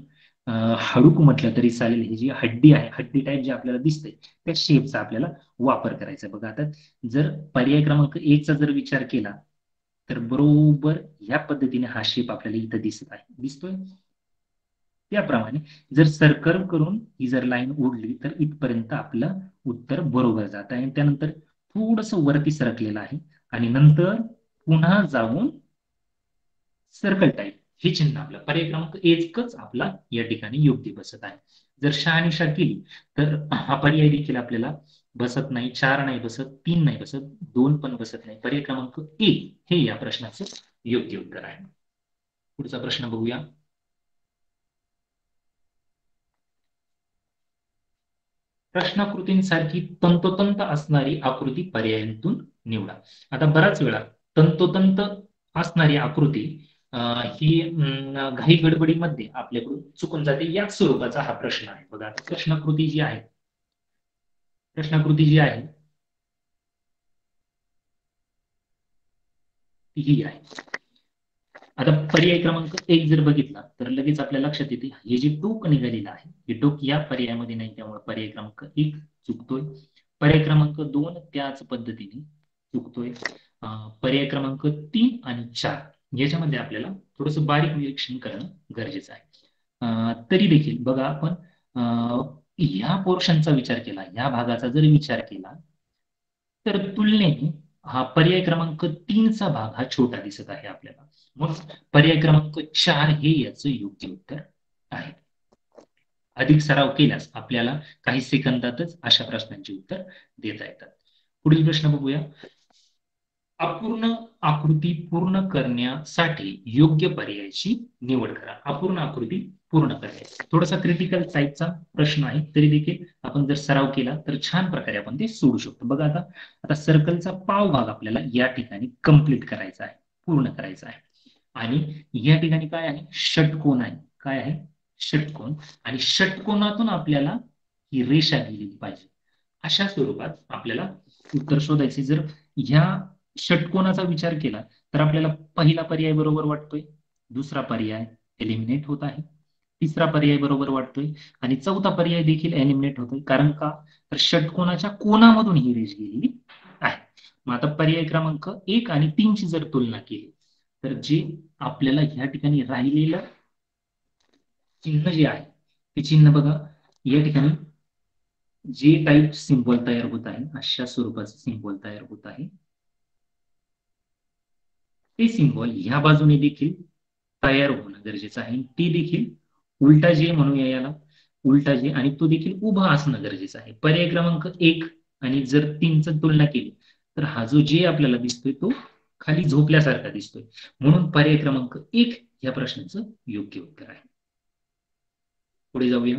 हडूक म्हटलं तरी चालेल, ही जी हड्डी आहे, हड्डी टाईप जे आपल्याला दिसते त्या शेपचा आपल्याला वापर करायचा. बघा आता जर पर्याय क्रमांक 1 चा जर विचार केला तर बरोबर या पद्धतीने हा शेप आपल्याला इथं दिसत आहे, दिसतोय. त्याप्रमाणे जर सर्कल करून ही जर लाईन ओढली तर इथपर्यंत आपलं उत्तर बरोबर जात आहे. त्यानंतर थोडस वरती सरकलेलं आहे आणि नंतर पुन्हा जाऊन सर्कल टाईप हे चिन्ह आपलं पर्याय क्रमांक एकच आपला या ठिकाणी योग्य बसत आहे. जर शहानिशा केली तर हा पर्याय देखील आपल्याला बसत नाही, 4 नाही बसत, 3 नाही बसत, 2 पण बसत नाही. पर्याय क्रमांक 1 हे या प्रश्नाचं योग्य उत्तर आहे. पुढचा प्रश्न बघूया. प्रश्नाकृतींसारखी तंतोतंत असणारी आकृती पर्यायांतून निवडा. आता बराच वेळा तंतोतंत असणारी आकृती ही घाई गडबडीमध्ये आपल्याकडून चुकून जाते, याच स्वरूपाचा हा प्रश्न आहे. बघा प्रश्नाकृती जी आहे ही आहे. आता पर्याय क्रमांक 1 जर बघितला तर लगेच आपल्या लक्षात येते हे जे टोक निघालेलं आहे हे टोक या पर्यायामध्ये नाही, त्यामुळे पर्याय क्रमांक 1 चुकतोय. पर्याय क्रमांक 2 त्याच पद्धतीने चुकतोय. पर्याय क्रमांक 3 आणि 4 याच्यामध्ये आपल्याला थोडस बारीक निरीक्षण करणं गरजेचं आहे. तरी देखील बघा आपण ह्या पोर्शनचा विचार केला, ह्या भागाचा जर विचार केला तर तुलनेने हा पर्याय क्रमांक 3 चा भाग हा छोटा दिसत आहे आपल्याला. मग पर्याय क्रमांक 4 हे याचं योग्य उत्तर आहे. अधिक सराव केल्यास आपल्याला काही सेकंदातच अशा प्रश्नांची उत्तर देता येतात. पुढील प्रश्न बघूया. अपूर्ण आकृती पूर्ण करण्यासाठी योग्य पर्यायाची निवड करा. अपूर्ण आकृती पूर्ण करण्याची थोडासा क्रिटिकल टाईपचा प्रश्न आहे, तरी देखील आपण जर सराव केला तर छान प्रकारे आपण ते सोडू शकतो. बघा आता सर्कलचा पाव भाग आपल्याला या ठिकाणी कंप्लीट करायचा आहे, पूर्ण करायचा आहे. आणि या ठिकाणी काय आहे, षटकोन आहे. काय आहे, षटकोन. आणि षटकोनातून आपल्याला ही रेषा गेलेली पाहिजे. अशा स्वरूपात आपल्याला उत्तर शोधायचे. जर ह्या षटकोनाचा विचार केला तर आपल्याला पहिला पर्याय बरोबर वाटतोय, दुसरा पर्याय एलिमिनेट होत आहे, तिसरा पर्याय बरोबर वाटतोय आणि चौथा पर्याय देखील एलिमिनेट होतोय. कारण का, तर षटकोनाच्या कोणामधून ही रेष गेलेली आहे. मग आता पर्याय क्रमांक 1 आणि 3 ची जर तुलना केली तर जे आपल्याला ह्या ठिकाणी राहिलेलं चिन्ह जे आहे ते चिन्ह बघा, या ठिकाणी जे टाईप सिंबल तयार होत आहे अशा स्वरूपाचं सिंबल तयार होत आहे. ते सिंबल ह्या बाजूने देखील तयार होणं गरजेचं आहे. ते देखील उलटा जे म्हणूया याला, उलटा जे, आणि तो देखील उभा असणं गरजेचं आहे. पर्याय क्रमांक 1 आणि जर 3 ची तुलना केली तर हा जो जे आपल्याला दिसतोय तो खाली झोपल्यासारखा दिसतोय. म्हणून पर्याय क्रमांक 1 या प्रश्नाचं योग्य उत्तर आहे. पुढे जाऊया.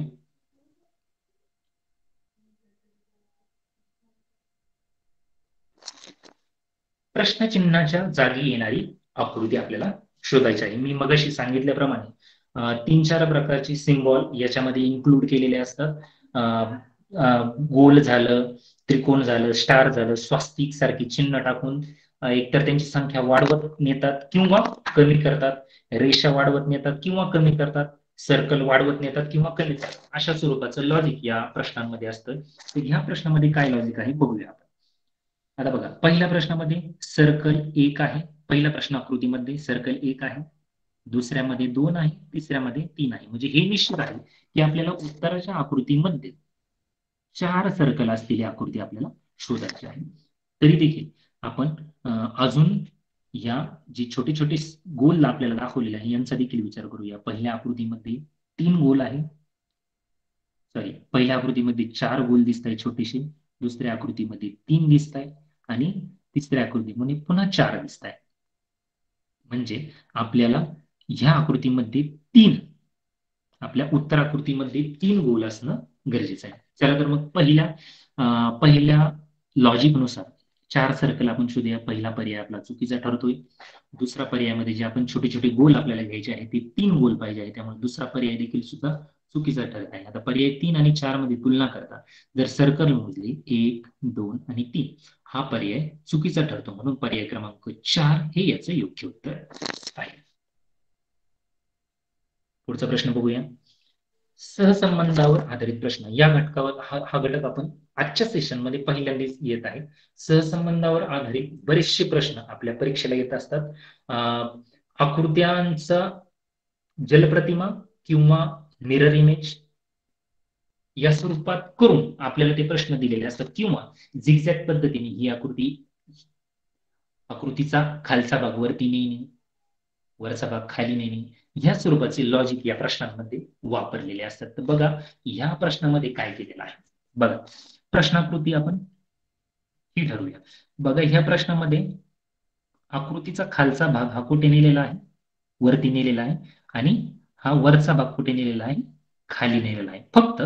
प्रश्नचिन्हाच्या जागी येणारी आकृती आपल्याला शोधायची आहे. मी मगाशी सांगितल्याप्रमाणे 3-4 प्रकारची सिम्बॉल याच्यामध्ये इन्क्लूड केलेले असतात. गोल झालं, त्रिकोण झालं, स्टार झालं, स्वास्तिक सारखी चिन्ह टाकून एकतर त्यांची संख्या वाढवत नेतात किंवा कमी करतात, रेषा वाढवत नेतात किंवा कमी करतात, सर्कल वाढवत नेतात किंवा कमी करतात. अशा स्वरूपाचं लॉजिक या प्रश्नांमध्ये असतं. तर ह्या प्रश्नामध्ये काय लॉजिक आहे बघूया आपण. आता बघा पहिल्या प्रश्नामध्ये सर्कल 1 आहे, पहिल्या प्रश्न आकृतीमध्ये सर्कल 1 आहे, दुसऱ्यामध्ये 2 आहे, तिसऱ्यामध्ये 3 आहे. म्हणजे हे निश्चित आहे की आपल्याला उत्तराच्या आकृतीमध्ये 4 सर्कल असलेली आकृती आपल्याला शोधायची आहे. तरी देखील आपण अजून या जे छोटे छोटे गोल आपल्याला दाखवलेले आहे यांचा देखील विचार करूया. पहिल्या आकृतीमध्ये 3 गोल आहे, सॉरी, पहिल्या आकृतीमध्ये 4 गोल दिसत आहे छोटेसे, दुसऱ्या आकृतीमध्ये 3 दिसत आहे आणि तिसऱ्या आकृतीमध्ये पुन्हा 4 दिसत आहे. म्हणजे आपल्याला ह्या आकृतीमध्ये 3, आपल्या उत्तर आकृतीमध्ये 3 गोल असणं गरजेचं आहे. चला तर मग पहिल्या लॉजिक नुसार 4 सर्कल आपण शोधूया. पहिला पर्याय आपला चुकीचा ठरतोय. दुसरा पर्यायामध्ये जे आपण छोटे छोटे गोल आपल्याला घ्यायचे आहे ते 3 गोल पाहिजे आहे, त्यामुळे दुसरा पर्याय देखील सुद्धा चुकीचा ठरत आहे. आता पर्याय 3 आणि 4 मध्ये तुलना करता जर सर्कल मोजले 1, 2 आणि 3, हा पर्याय चुकीचा ठरतो, म्हणून पर्याय क्रमांक 4 हे याचं योग्य उत्तर आहे. पुढचा प्रश्न बघूया. सहसंबंधावर आधारित प्रश्न. या घटकावर हा घटक आपण आजच्या सेशन मध्ये पहिल्यांदाच येत आहे. सहसंबंधावर आधारित बरेचसे प्रश्न आपल्या परीक्षेला येत असतात. आकृत्यांचा जलप्रतिमा किंवा मिरर इमेज या स्वरूपात करून आपल्याला ते प्रश्न दिलेले असतात, किंवा झिगझॅग पद्धतीने ही आकृतीचा खालचा भाग वरती नेणे, वरचा भाग खाली नेणे, ह्या स्वरूपाचे लॉजिक या प्रश्नांमध्ये वापरलेले असतात. तर बघा ह्या प्रश्नामध्ये काय केलेलं आहे. बघा प्रश्नाकृती आपण ही ठरवूया. बघा ह्या प्रश्नामध्ये आकृतीचा खालचा भाग हा कुठे नेलेला आहे, वरती नेलेला आहे, आणि हा वरचा भाग कुठे नेलेला आहे, खाली नेलेला आहे. फक्त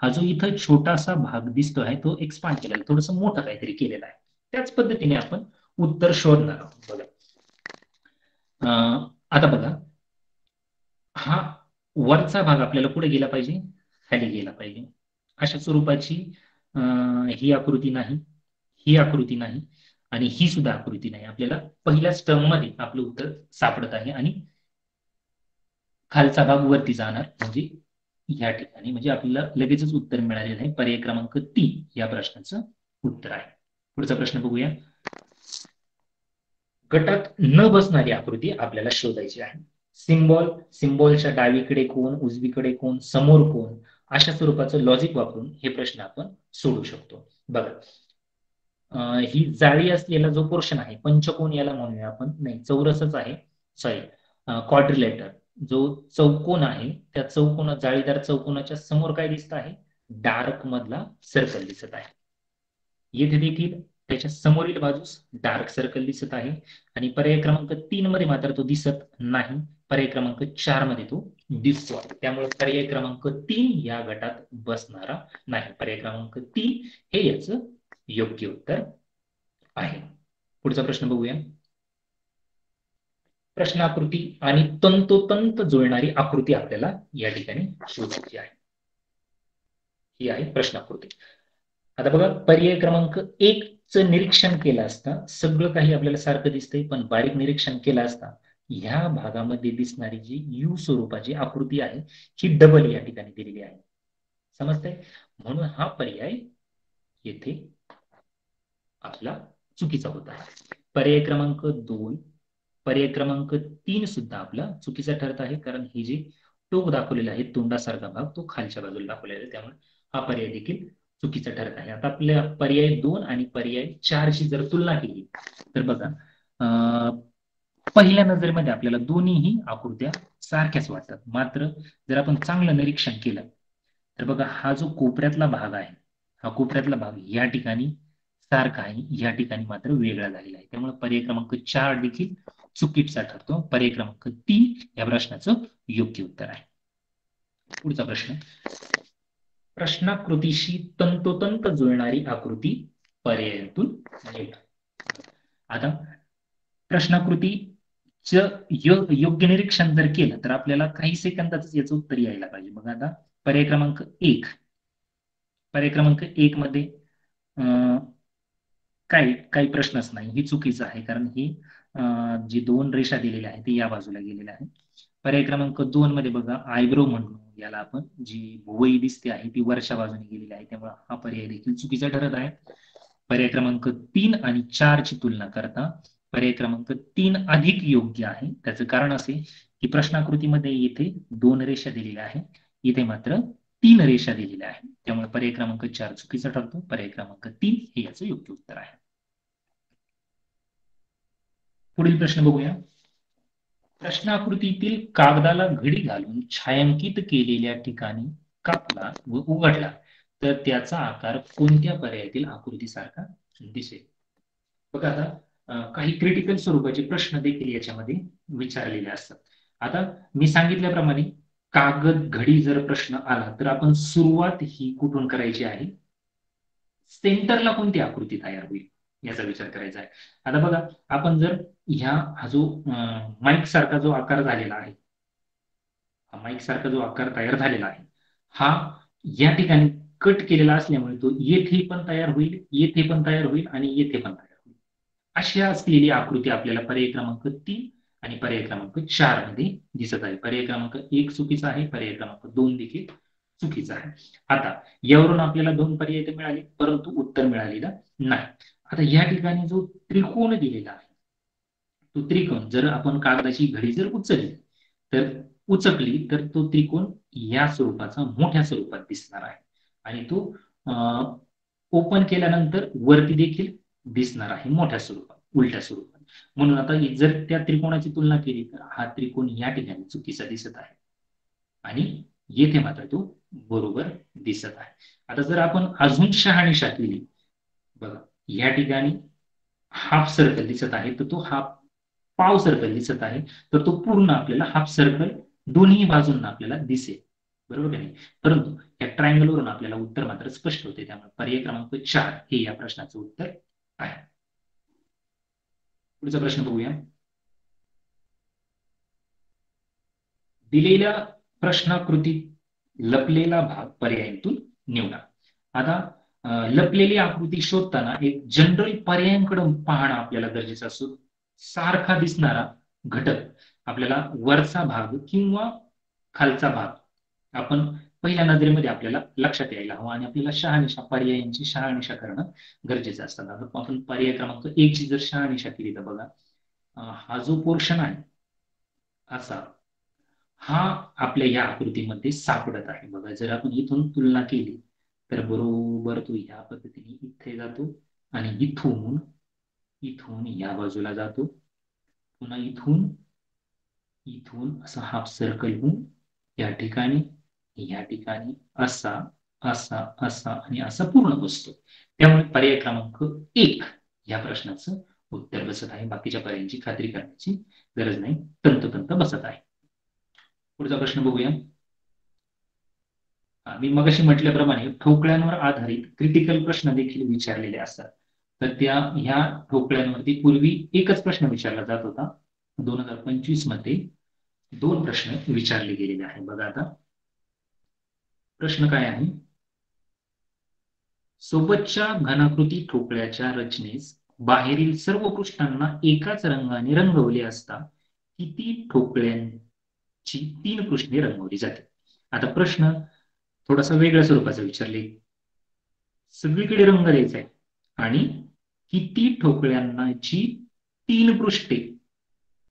हा जो इथं छोटासा भाग दिसतो आहे तो एक्सपांड केलेला आहे, थोडस मोठं काहीतरी केलेलं आहे. त्याच पद्धतीने आपण उत्तर शोधणार आहोत. बघा आता बघा हा वरचा भाग आपल्याला पुढे गेला पाहिजे, खाली गेला पाहिजे. अशा स्वरूपाची ही आकृती नाही, ही आकृती नाही, आणि ही सुद्धा आकृती नाही. आपल्याला पहिल्या स्टर्म मध्ये आपलं उत्तर सापडत आहे, आणि खालचा भाग वरती जाणार म्हणजे या ठिकाणी, म्हणजे आपल्याला लगेचच उत्तर मिळालेलं आहे. पर्याय क्रमांक 3 या प्रश्नाचं उत्तर आहे. पुढचा प्रश्न बघूया. गटात न बसणारी आकृती आपल्याला शोधायची आहे. सिम्बॉलच्या डावीकडे कोण, उजवीकडे कोण, समोर कोण, अशा स्वरूपाचं लॉजिक वापरून हे प्रश्न आपण सोडू शकतो. बघा ही जाळी असलेला जो पोर्शन आहे, पंचकोन याला म्हणूया आपण, नाही चौरसच आहे, सॉरी क्वाड्रिलेटर, जो चौकोन आहे त्या जाळीदार चौकोनाच्या समोर काय दिसत आहे, डार्क मधला सर्कल दिसत आहे. येथे देखील त्याच्या समोरील बाजूस डार्क सर्कल दिसत आहे, आणि पर्याय क्रमांक 3 मध्ये मात्र तो दिसत नाही. पर्याय क्रमांक 4 मध्ये तो दिसतो. त्यामुळे पर्याय क्रमांक 3 या गटात बसणारा नाही. पर्याय क्रमांक 3 हे याचं योग्य उत्तर आहे. पुढचा प्रश्न बघूया. प्रश्नाकृती आणि तंतोतंत जुळणारी आकृती आपल्याला या ठिकाणी शोधायची आहे. ही आहे प्रश्नाकृती. आता बघा पर्याय क्रमांक 1 चं निरीक्षण केलं असता सगळं काही आपल्याला सारखं दिसतंय, पण बारीक निरीक्षण केलं असता ह्या भागामध्ये दिसणारी जी यू स्वरूपाची आकृती आहे ही डबल या ठिकाणी दिलेली आहे. समजतंय? म्हणून हा पर्याय येथे आपला चुकीचा होता. पर्याय क्रमांक 2, पर्याय क्रमांक 3 सुद्धा आपला चुकीचा ठरत आहे, कारण हे जे टोक दाखवलेला आहे तोंडासारखा भाग तो खालच्या बाजूला दाखवलेला आहे, त्यामुळे हा पर्याय देखील चुकीचा ठरत आहे. आता आपल्या पर्याय 2 आणि पर्याय 4 ची जर तुलना केली तर बघा पहिल्या नजरेमध्ये आपल्याला दोन्हीही आकृत्या सारख्याच वाटतात. मात्र जर आपण चांगलं निरीक्षण केलं तर बघा हा जो कोपऱ्यातला भाग आहे, हा कोपऱ्यातला भाग या ठिकाणी सारखा आहे, या ठिकाणी मात्र वेगळा झालेला आहे. त्यामुळे पर्याय क्रमांक 4 देखील चुकीचा ठरतो. पर्याय क्रमांक 3 या प्रश्नाचं योग्य उत्तर आहे. पुढचा प्रश्न. प्रश्नाकृतीशी तंतोतंत जुळणारी आकृती पर्यायातून निवडा. आता प्रश्नाकृतीचं योग्य निरीक्षण जर केलं तर आपल्याला काही सेकंदातच याचं उत्तर यायला पाहिजे. बघा आता पर्याय क्रमांक 1, पर्याय क्रमांक 1 मध्ये काही प्रश्नच नाही, ही चुकीचं आहे, कारण ही जी 2 रेषा दिलेल्या आहेत ती या बाजूला गेलेल्या आहेत. पर्याय क्रमांक 2 मध्ये बघा आयब्रो म्हणून याला आपण जी भुवई दिसते आहे ती वरच्या बाजूने गेलेली आहे, त्यामुळे हा पर्याय देखील चुकीचा ठरत आहे. पर्याय क्रमांक 3 आणि 4 ची तुलना करता पर्याय क्रमांक 3 अधिक योग्य आहे. त्याचं कारण असे की प्रश्नाकृतीमध्ये येथे 2 रेषा दिलेल्या आहेत, इथे मात्र 3 रेषा दिलेल्या आहेत, त्यामुळे पर्याय क्रमांक 4 चुकीचा ठरतो. पर्याय क्रमांक 3 हे याचं योग्य उत्तर आहे. पुढील प्रश्न बघूया. प्रश्नाकृतीतील कागदाला घडी घालून छायांकित केलेल्या ठिकाणी कापला व उघडला तर त्याचा आकार कोणत्या पर्यायातील आकृतीसारखा दिसेल? बघा आता काही क्रिटिकल स्वरूपाचे प्रश्न देखील याच्यामध्ये विचारलेले असतात. आता मी सांगितल्याप्रमाणे कागद घडी जर प्रश्न आला तर आपण सुरुवात ही कुठून करायची आहे, सेंटरला कोणती आकृती तयार होईल याचा विचार करायचा आहे. आता बघा, आपण जर हा जो माईक सारखा जो आकार झालेला आहे, हा माईक सारखा जो आकार तयार झालेला आहे, हा या ठिकाणी कट केलेला असल्यामुळे तो येथे पण तयार होईल, येथे पण तयार होईल आणि येथे पण तयार होईल. अशी असलेली आकृती आपल्याला पर्याय क्रमांक 3 आणि पर्याय क्रमांक 4 मध्ये दिसत आहे. पर्याय क्रमांक 1 चुकीचा आहे, पर्याय क्रमांक 2 देखील चुकीचा आहे. आता यावरून आपल्याला 2 पर्याय तर मिळाले, परंतु उत्तर मिळालेलं नाही. आता या ठिकाणी जो त्रिकोण दिलेला आहे, तो त्रिकोण जर आपण कागदाची घडी जर उचकली तर तो त्रिकोण या स्वरूपाचा मोठ्या स्वरूपात दिसणार आहे आणि तो ओपन केल्यानंतर वरती देखील दिसणार आहे मोठ्या स्वरूपात, उलट्या स्वरूपात. म्हणून आता जर त्या त्रिकोणाची तुलना केली तर हा त्रिकोण या ठिकाणी चुकीचा दिसत आहे आणि येथे मात्र तो बरोबर दिसत आहे. आता जर आपण अजून शहानिशा केली, बघा या ठिकाणी हाफ सर्कल दिसत आहे, तर तो हाफ पाव सर्कल दिसत आहे, तर तो पूर्ण आपल्याला हाफ सर्कल दोन्ही बाजूंना आपल्याला दिसेल, बरोबर नाही. परंतु या ट्रायंगल वरून आपल्याला उत्तर मात्र स्पष्ट होते. त्यामुळे पर्याय क्रमांक 4 हे या प्रश्नाचं उत्तर आहे. पुढचा प्रश्न बघूया. दिलेल्या प्रश्नाकृतीत लपलेला भाग पर्यायातून निवडा. आता लपलेली आकृती शोधताना एक जनरल पर्यायांकडे पाहणं आपल्याला गरजेचं असतो. सारखा दिसणारा घटक आपल्याला वरचा भाग किंवा खालचा भाग आपण पहिल्या नजरेमध्ये आपल्याला लक्षात यायला हवं आणि आपल्याला शहानिशा पर्यायांची शहानिशा करणं गरजेचं असतं. आता आपण पर्याय क्रमांक 1 ची जर शहानिशा केली तर बघा, हा जो पोर्शन आहे असा, हा आपल्या या आकृतीमध्ये सापडत आहे. बघा जर आपण इथून तुलना केली तर बरोबर तो या पद्धतीने इथे जातो आणि इथून इथून या बाजूला जातो, पुन्हा इथून इथून असा हाफ सर्कल होऊन या ठिकाणी असा असा असा आणि असा पूर्ण बसतो. त्यामुळे पर्याय क्रमांक 1 या प्रश्नाचं उत्तर बसत आहे. बाकीच्या पर्यायांची खात्री करण्याची गरज नाही, तंतोतंत बसत आहे. पुढचा प्रश्न बघूया. मी मगाशी म्हटल्याप्रमाणे ठोकळ्यांवर आधारित क्रिटिकल प्रश्न देखील विचारलेले असतात. तर ह्या ठोकळ्यांवरती पूर्वी एकच प्रश्न विचारला जात होता. 2025 मध्ये 2 प्रश्न विचारले गेलेले आहेत. बघा आता प्रश्न काय आहे. सोबतच्या घनाकृती ठोकळ्याच्या रचनेस बाहेरील सर्व पृष्ठांना एकाच रंगाने रंगवले असता किती ठोकळ्यांची 3 पृष्ठे रंगवली जाते. आता प्रश्न थोडासा वेगळ्या स्वरूपाचा विचारले. सगळीकडे रंग द्यायचा आहे आणि किती ठोकळ्यांची 3 पृष्ठे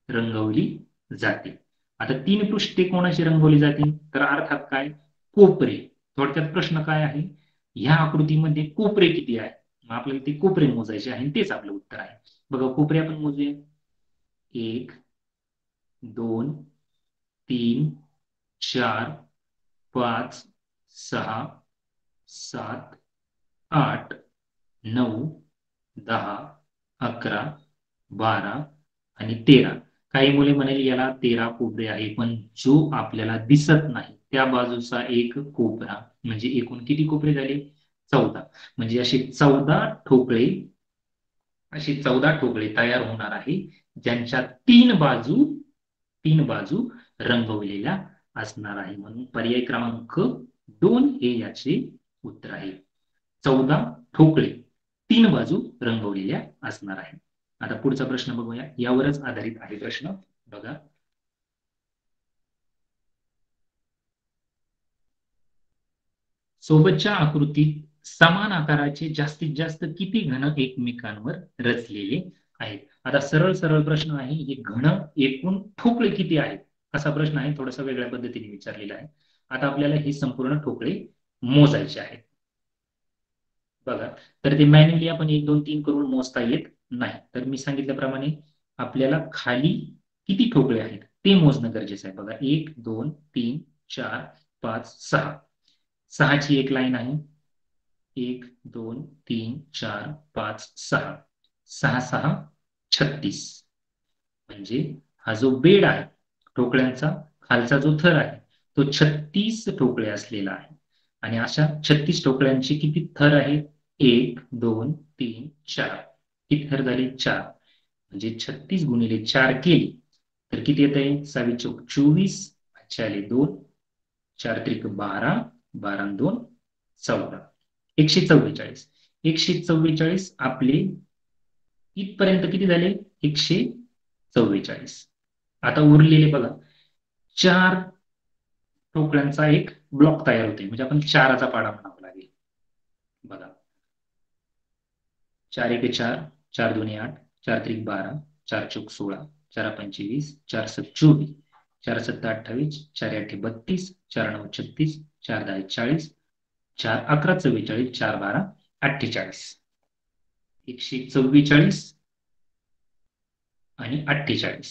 रंगवली जाते. आता 3 पृष्ठे कोणाची रंगवली जातील तर अर्थात काय, कोपरे. थोडक्यात प्रश्न काय आहे, ह्या आकृतीमध्ये कोपरे किती आहे, मग आपल्याला ते कोपरे मोजायचे आहे, तेच आपलं उत्तर आहे. बघा कोपरे आपण मोजूया. 1 2 3 4 5 6 7 8 9 10 11 12 आणि 13. काही मुले म्हणाली याला 13 कोपरे आहे, पण जो आपल्याला दिसत नाही त्या बाजूचा एक कोपरा म्हणजे एकूण किती कोपरे झाले, 14. म्हणजे असे 14 ठोकळे तयार होणार आहे, ज्यांच्या 3 बाजू रंगवलेल्या असणार आहे. म्हणून पर्याय क्रमांक 2 हे याचे उत्तर आहे. 14 ठोकळे 3 बाजू रंगवलेल्या असणार आहे. आता पुढचा प्रश्न बघूया, यावरच आधारित आहे प्रश्न. बघा सोबतच्या आकृतीत समान आकाराचे जास्तीत जास्त किती घन एकमेकांवर रचलेले आहेत. आता सरळ सरळ प्रश्न आहे, हे घन एकूण ठोकळे किती आहेत असा प्रश्न आहे. थोडासा वेगळ्या पद्धतीने विचारलेला आहे. आता आपल्याला हे संपूर्ण ठोकळे मोजायचे आहेत. बघा तर ते मॅन्युअली आपण 1 2 3 करून मोजता येत नाही. तर मी सांगितल्याप्रमाणे आपल्याला खाली किती ठोकळे आहेत ते मोजणं गरजेचं आहे. बघा 1 2 3 4 5 6. 6 ची एक लाईन आहे. 1 2 3 4 5 6. 6 6 36. म्हणजे हा जो बेड आहे ठोकळ्यांचा खालचा जो थर आहे तो 36 ठोकळे असलेला आहे. आणि अशा 36 ठोकळ्यांचे किती थर आहेत, 1 2 3 4. इतर झाले 4, म्हणजे 36 गुणिले 4 केली तर किती येत आहे? 6 चौक 24, 5 आले 2, 4 त्रिक 12, 12 आणि 2 14, 144. 144 आपले इथपर्यंत किती झाले? 144. आता उरलेले बघा 4 ठोकळ्यांचा एक ब्लॉक तयार होते, म्हणजे आपण 4चा पाडा म्हणावा लागेल. बघा 4 1 4, 4 2 8, 4 3 12, 4 चौक 16, 4 25, 4 7 24, 4 7 28, 4 8 32, 4 9 36, 4 10 40, 4 11 44, 4 12 48. 144 आणि 48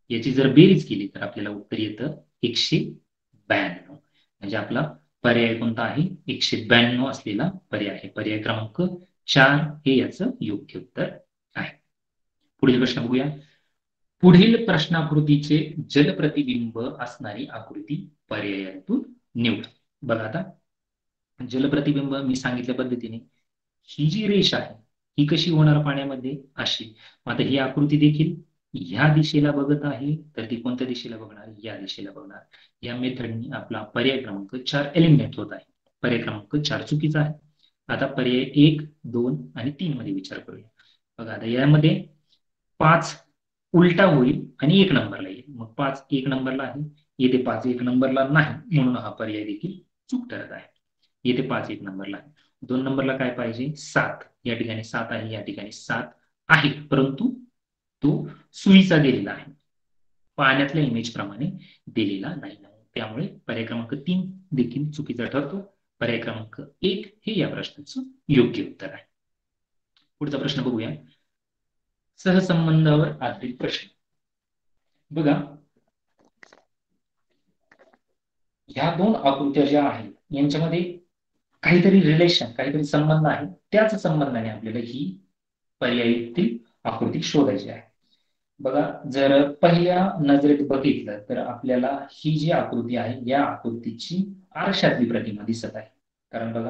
याची जर बेरीज केली तर आपल्याला उत्तर येतं 192. म्हणजे आपला पर्याय कोणता आहे? 192 असलेला पर्याय आहे. पर्याय क्रमांक 4 हे याचं योग्य उत्तर आहे. पुढील प्रश्न बघूया. पुढील प्रश्नाकृतीचे जलप्रतिबिंब असणारी आकृती पर्यायातून निवडा. बघा आता जलप्रतिबिंब मी सांगितल्या पद्धतीने ही जी रेष आहे ही कशी होणार पाण्यामध्ये? अशी. आता ही आकृती देखील ह्या दिशेला बघत आहे, तर ती कोणत्या दिशेला बघणार? या दिशेला बघणार. या मेथडनी आपला पर्याय क्रमांक 4 एलिमिनेट होत आहे. पर्याय क्रमांक 4 चुकीचा आहे. आता पर्याय 1, 2 आणि 3 मध्ये विचार करूया. बघा आता यामध्ये 5 उलटा होईल आणि 1 नंबरला येईल. मग 5 1 नंबरला आहे, येथे 5 1 नंबरला नाही, म्हणून हा पर्याय देखील चूक ठरत आहे. येथे 5 1 नंबरला आहे. 2 नंबरला काय पाहिजे? 7. या ठिकाणी 7 आहे, या ठिकाणी 7 आहे, परंतु तो सुईचा दिलेला आहे, पाण्यातल्या इमेज प्रमाणे दिलेला नाही. त्यामुळे पर्याय क्रमांक 3 देखील चुकीचा ठरतो. पर्याय क्रमांक 1 हे या प्रश्नाचं योग्य उत्तर आहे. पुढचा प्रश्न बघूया. सहसंबंधावर आधारित प्रश्न. बघा ह्या 2 आकृत्या ज्या आहेत यांच्यामध्ये काहीतरी रिलेशन, काहीतरी संबंध आहे. त्याच संबंधाने आपल्याला ही पर्यायातील आकृती शोधायची आहे. बघा जर पहिल्या नजरेत बघितलं तर आपल्याला ही जी आकृती आहे या आकृतीची आरशातली प्रतिमा दिसत आहे. कारण बघा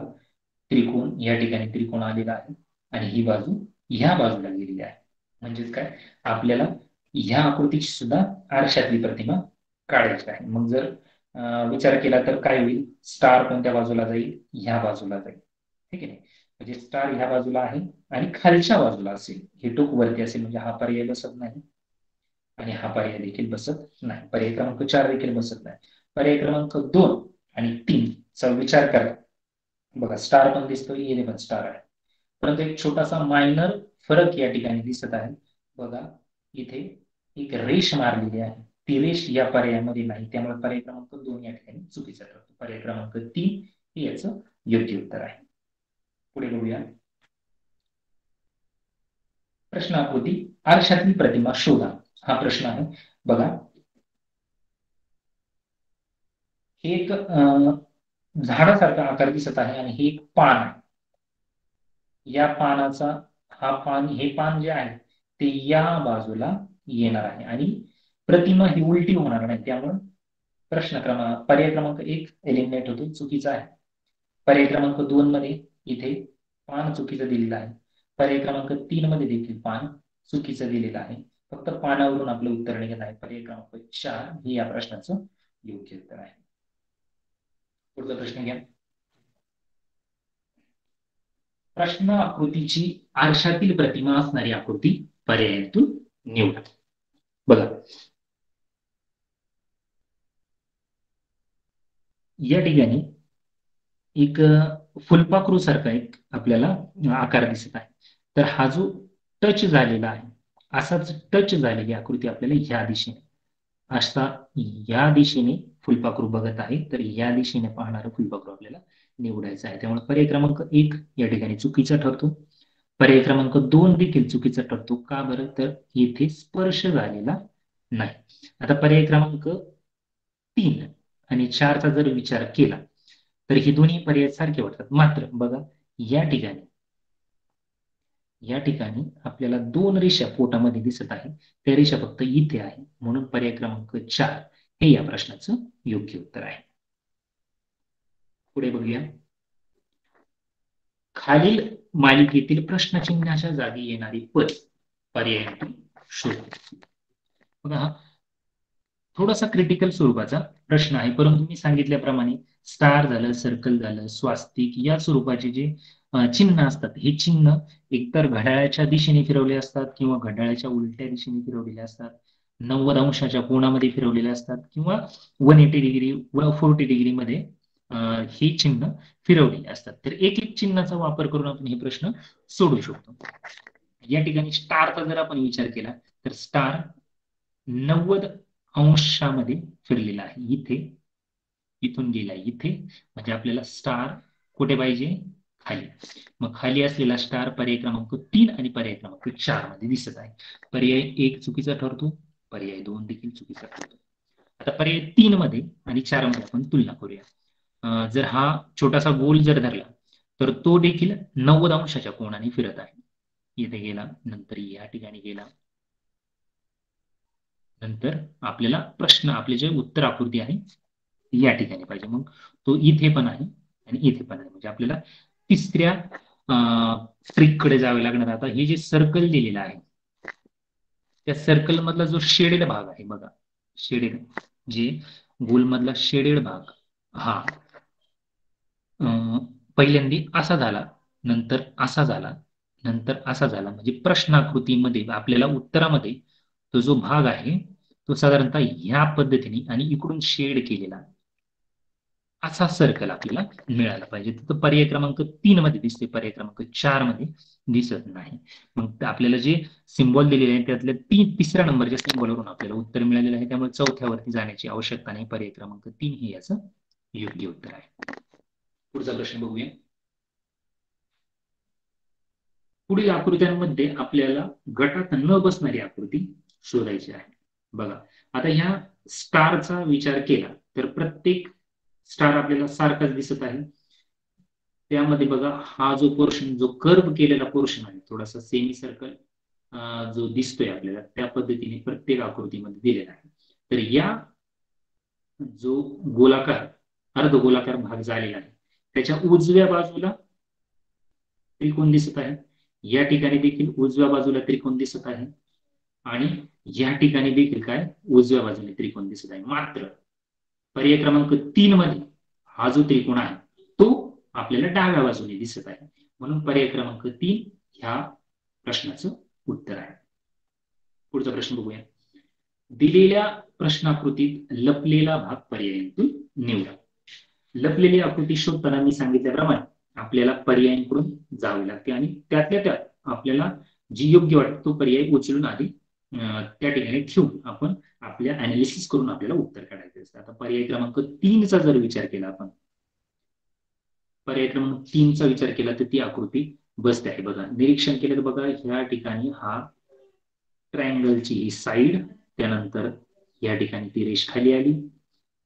त्रिकोण या ठिकाणी त्रिकोण आलेला आहे आणि ही बाजू ह्या बाजूला गेलेली आहे. म्हणजेच काय? आपल्याला ह्या आकृतीची सुद्धा आरशातली प्रतिमा काढायची आहे. मग जर विचार केला तर काय होईल? स्टार कोणत्या बाजूला जाईल? ह्या बाजूला जाईल. ठीक आहे. म्हणजे स्टार ह्या बाजूला आहे आणि खालच्या बाजूला असेल, हे टोक वरती असेल, म्हणजे हा पर्याय बसत नाही आणि हा पर्याय देखील बसत नाही. पर्याय क्रमांक 4 देखील बसत नाही. पर्याय क्रमांक 2 आणि 3 चा विचार करा. बघा स्टार पण दिसतोय, येथे पण स्टार आहे, परंतु एक छोटासा मायनर फरक या ठिकाणी दिसत आहे. बघा इथे एक रेष मारलेली आहे, ती रेष या पर्यायामध्ये नाही, त्यामुळे पर्याय क्रमांक 2 या ठिकाणी चुकीचा ठरतो. पर्याय क्रमांक 3 हे याचं योग्य उत्तर आहे. पुढे बघूया. प्रश्न आकृती आरशातली प्रतिमा शोधा हा प्रश्न आहे. बघा हे एक झाडासारखा आकार दिसत आहे आणि हे एक पान आहे. या पानाचा हे पान जे आहे ते या बाजूला येणार आहे आणि प्रतिमा ही उलटी होणार नाही. त्यामुळे पर्याय क्रमांक 1 एलिमिनेट होतो, चुकीचा आहे. पर्याय क्रमांक 2 मध्ये इथे पान चुकीचं दिलेलं आहे. पर्याय क्रमांक 3 मध्ये देखील पान चुकीचं दिलेलं आहे. फक्त पानावरून आपलं उत्तर निघत आहे. पर्याय क्रमांक 4 हे या प्रश्नाचं योग्य उत्तर आहे. पुढचा प्रश्न घ्या. प्रश्न आकृतीची आरशातील प्रतिमा असणारी आकृती पर्यायातून निवडा. बघा या ठिकाणी एक फुलपाखरू सारखा एक आपल्याला आकार दिसत आहे. तर हा जो टच झालेला आहे असाच टच झालेली आकृती आपल्याला ह्या दिशेने असा या दिशेने फुलपाखरू बघत आहे, तर या दिशेने पाहणारं फुलपाखरू आपल्याला निवडायचं आहे. त्यामुळे पर्याय क्रमांक 1 या ठिकाणी चुकीचा ठरतो. पर्याय क्रमांक 2 देखील चुकीचा ठरतो. का बरं? तर येथे स्पर्श झालेला नाही. आता पर्याय क्रमांक 3 आणि 4 चा जर विचार केला तर हे दोन्ही पर्याय सारखे वाटतात. मात्र बघा या ठिकाणी आपल्याला 2 रेषा पोटामध्ये दिसत आहे, त्या रेषा फक्त इथे आहे, म्हणून पर्याय क्रमांक 4 हे या प्रश्नाचं योग्य उत्तर आहे. पुढे बघूया. खालील मालिकेतील प्रश्नचिन्हाच्या जागी येणारी पद पर्यायातून शोध. बघा हा थोडासा क्रिटिकल स्वरूपाचा प्रश्न आहे, परंतु मी सांगितल्याप्रमाणे स्टार झालं, सर्कल झालं, स्वास्तिक या स्वरूपाचे जे चिन्ह असतात, हे चिन्ह एकतर घड्याळाच्या दिशेने फिरवले असतात किंवा घड्याळाच्या उलट्या दिशेने फिरवलेले असतात, 90 अंशाच्या कोनामध्ये फिरवलेले असतात किंवा 180 डिग्री व 40 डिग्री मध्ये हे चिन्ह फिरवलेले असतात. तर एक एक चिन्हाचा वापर करून आपण हे प्रश्न सोडू शकतो. या ठिकाणी स्टारचा जर आपण विचार केला तर स्टार 90 अंशामध्ये फिरलेला आहे, इथे इथून गेला इथे, म्हणजे आपल्याला स्टार कुठे पाहिजे, खाली. मग खाली असलेला स्टार पर्याय क्रमांक 3 आणि पर्याय क्रमांक 4 मध्ये दिसत आहे. पर्याय 1 चुकीचा ठरतो, पर्याय 2 देखील चुकीचा ठरतो. आता पर्याय 3 मध्ये आणि 4 मध्ये आपण तुलना करूया. जर हा छोटासा गोल जर धरला तर तो देखील 90 अंशाच्या कोनाने फिरत आहे. इथे गेला, नंतर या ठिकाणी गेला, नंतर आपल्याला प्रश्न, आपले जे उत्तर आकृती आहे या ठिकाणी पाहिजे. मग तो इथे पण आहे आणि इथे पण आहे, म्हणजे आपल्याला तिसऱ्या ट्रिक कडे जावे लागणार. आता हे जे सर्कल दिलेलं आहे, त्या सर्कल मधला जो शेडेड भाग आहे, बघा शेडेड, जे गोल मधला शेडेड भाग, हा पहिल्यांदा असा झाला, नंतर असा झाला, नंतर असा झाला, म्हणजे प्रश्नाकृतीमध्ये आपल्याला उत्तरामध्ये तो जो भाग आहे तो साधारणतः ह्या पद्धतीने आणि इकडून शेड केलेला असा सर्कल आपल्याला मिळाला पाहिजे. तर पर्याय क्रमांक 3 मध्ये दिसते, पर्याय क्रमांक 4 मध्ये दिसत नाही. मग आपल्याला जे सिम्बॉल दिलेले आहे त्यातल्या तिसऱ्या नंबरच्या सिम्बॉलवरून आपल्याला उत्तर मिळालेलं आहे, त्यामुळे चौथ्यावरती जाण्याची आवश्यकता नाही. पर्याय क्रमांक 3 हे याचं योग्य उत्तर आहे. पुढचा प्रश्न बघूया. पुढील आकृत्यांमध्ये आपल्याला गटात न बसणारी आकृती शोधायची आहे. बघा आता ह्या स्टारचा विचार केला तर प्रत्येक स्टार आपल्याला सारखाच दिसत आहे. त्यामध्ये बघा हा जो पोर्शन, जो कर्व केलेला पोर्शन आहे, थोडासा सेमी सर्कल जो दिसतोय आपल्याला, त्या पद्धतीने प्रत्येक आकृतीमध्ये दिलेला आहे. तर या जो गोलाकार, अर्धगोलाकार भाग झालेला आहे, त्याच्या उजव्या बाजूला त्रिकोण दिसत आहे, या ठिकाणी देखील उजव्या बाजूला त्रिकोण दिसत आहे आणि या ठिकाणी देखील काय उजव्या बाजूने त्रिकोण दिसत आहे. मात्र पर्याय क्रमांक 3 मध्ये हा जो त्रिकोण आहे तो आपल्याला डाव्या बाजूने दिसत आहे, म्हणून पर्याय क्रमांक 3 ह्या प्रश्नाचं उत्तर आहे. पुढचा प्रश्न बघूया. दिलेल्या प्रश्नाकृतीत लपलेला भाग पर्यायांतून निवडा. लपलेली आकृती शोधताना मी सांगितल्याप्रमाणे आपल्याला पर्यायांकडून जावे लागते आणि त्यातल्या त्यात आपल्याला जी योग्य वाटते तो पर्याय उचलून आधी त्या ठिकाणी ठेवून आपण आपल्या अनालिसिस करून आपल्याला उत्तर काढायचे असते. आता पर्याय क्रमांक 3 चा जर विचार केला आपण, पर्याय क्रमांक 3 चा विचार केला तर ती आकृती बसते आहे. बघा निरीक्षण केलं तर बघा ह्या ठिकाणी हा ट्रायंगलची ही साईड, त्यानंतर या ठिकाणी ती रेष खाली आली,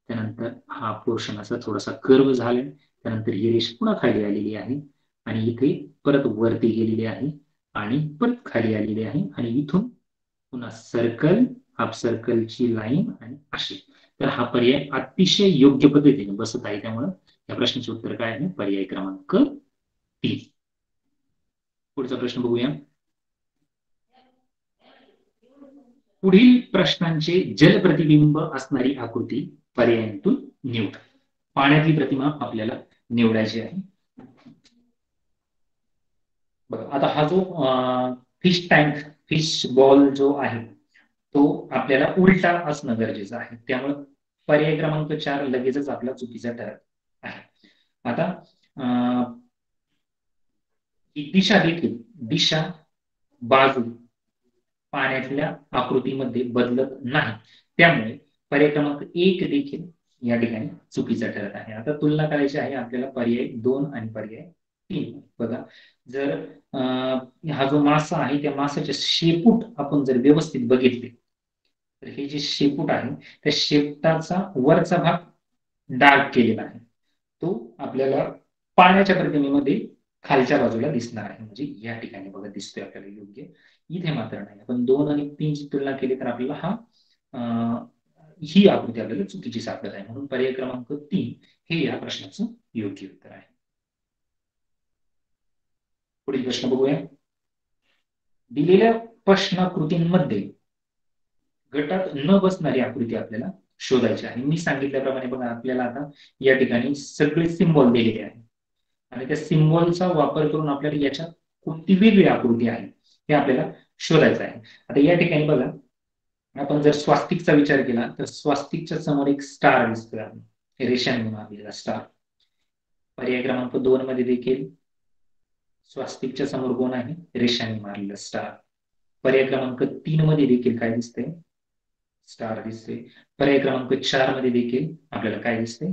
त्यानंतर हा पोर्शन असा थोडासा कर्व झाला, त्यानंतर ही रेष पुन्हा खाली आलेली आहे आणि इथे परत वरती गेलेली आहे आणि परत खाली आलेली आहे आणि इथून पुन्हा सर्कल, हाफ सर्कलची लाईन आणि अशी. तर हा पर्याय अतिशय योग्य पद्धतीने बसत आहे, त्यामुळे या प्रश्नाचे उत्तर काय आहे, पर्याय क्रमांक 3. पुढचा प्रश्न बघूया. पुढील प्रश्नांचे जलप्रतिबिंब असणारी आकृती पर्यायांतून निवड. पाण्यातली प्रतिमा आपल्याला निवडायची आहे. बघा आता हा जो फिश टँक, फिश बॉल जो आहे तो आपल्याला उलटा असणं गरजेचं आहे, त्यामुळे पर्याय क्रमांक 4 लगेचच आपला चुकीचा ठरत आहे. आता दिशा देखील, दिशा बाजू पाण्यातल्या आकृतीमध्ये बदलत नाही, त्यामुळे पर्याय क्रमांक 1 देखील या ठिकाणी चुकीचा ठरत आहे. आता तुलना करायची आहे आपल्याला पर्याय 2 आणि पर्याय 3. बघा जर हा जो मासा आहे त्या मासाचे शेपूट आपण जर व्यवस्थित बघितले तर हे जे शेपूट आहे त्या शेपटाचा वरचा भाग डार्क केलेला आहे, तो आपल्याला पाण्याच्या प्रतिमेमध्ये खालच्या बाजूला दिसणार आहे, म्हणजे या ठिकाणी बघा दिसतोय आपल्याला योग्य, इथे मात्र नाही. आपण 2 आणि 3 ची तुलना केली तर आपल्याला ही आकृती आपल्याला चुकीची सापडत आहे, म्हणून पर्याय क्रमांक 3 हे या प्रश्नाचं योग्य उत्तर आहे. पुढील प्रश्न बघूया. दिलेल्या प्रश्नाकृतींमध्ये गटात न बसणारी आकृती आपल्याला शोधायची आहे. मी सांगितल्याप्रमाणे बघा आपल्याला आता या ठिकाणी सगळे सिम्बॉल दिलेले आहे आणि त्या सिम्बॉलचा वापर करून आपल्याला याच्यात कोणती वेगळी आकृती आहे हे आपल्याला शोधायचं आहे. आता या ठिकाणी बघा आपण जर स्वास्तिकचा विचार केला तर स्वास्तिकच्या समोर एक स्टार दिसतोय, रेषांनी मारलेला स्टार. पर्याय क्रमांक 2 मध्ये देखील स्वास्तिकच्या समोर कोण आहे? रेषांनी मारलेला स्टार. पर्याय क्रमांक 3 मध्ये देखील काय दिसतंय? स्टार दिसतोय. पर्याय क्रमांक 4 मध्ये देखील आपल्याला काय दिसतंय?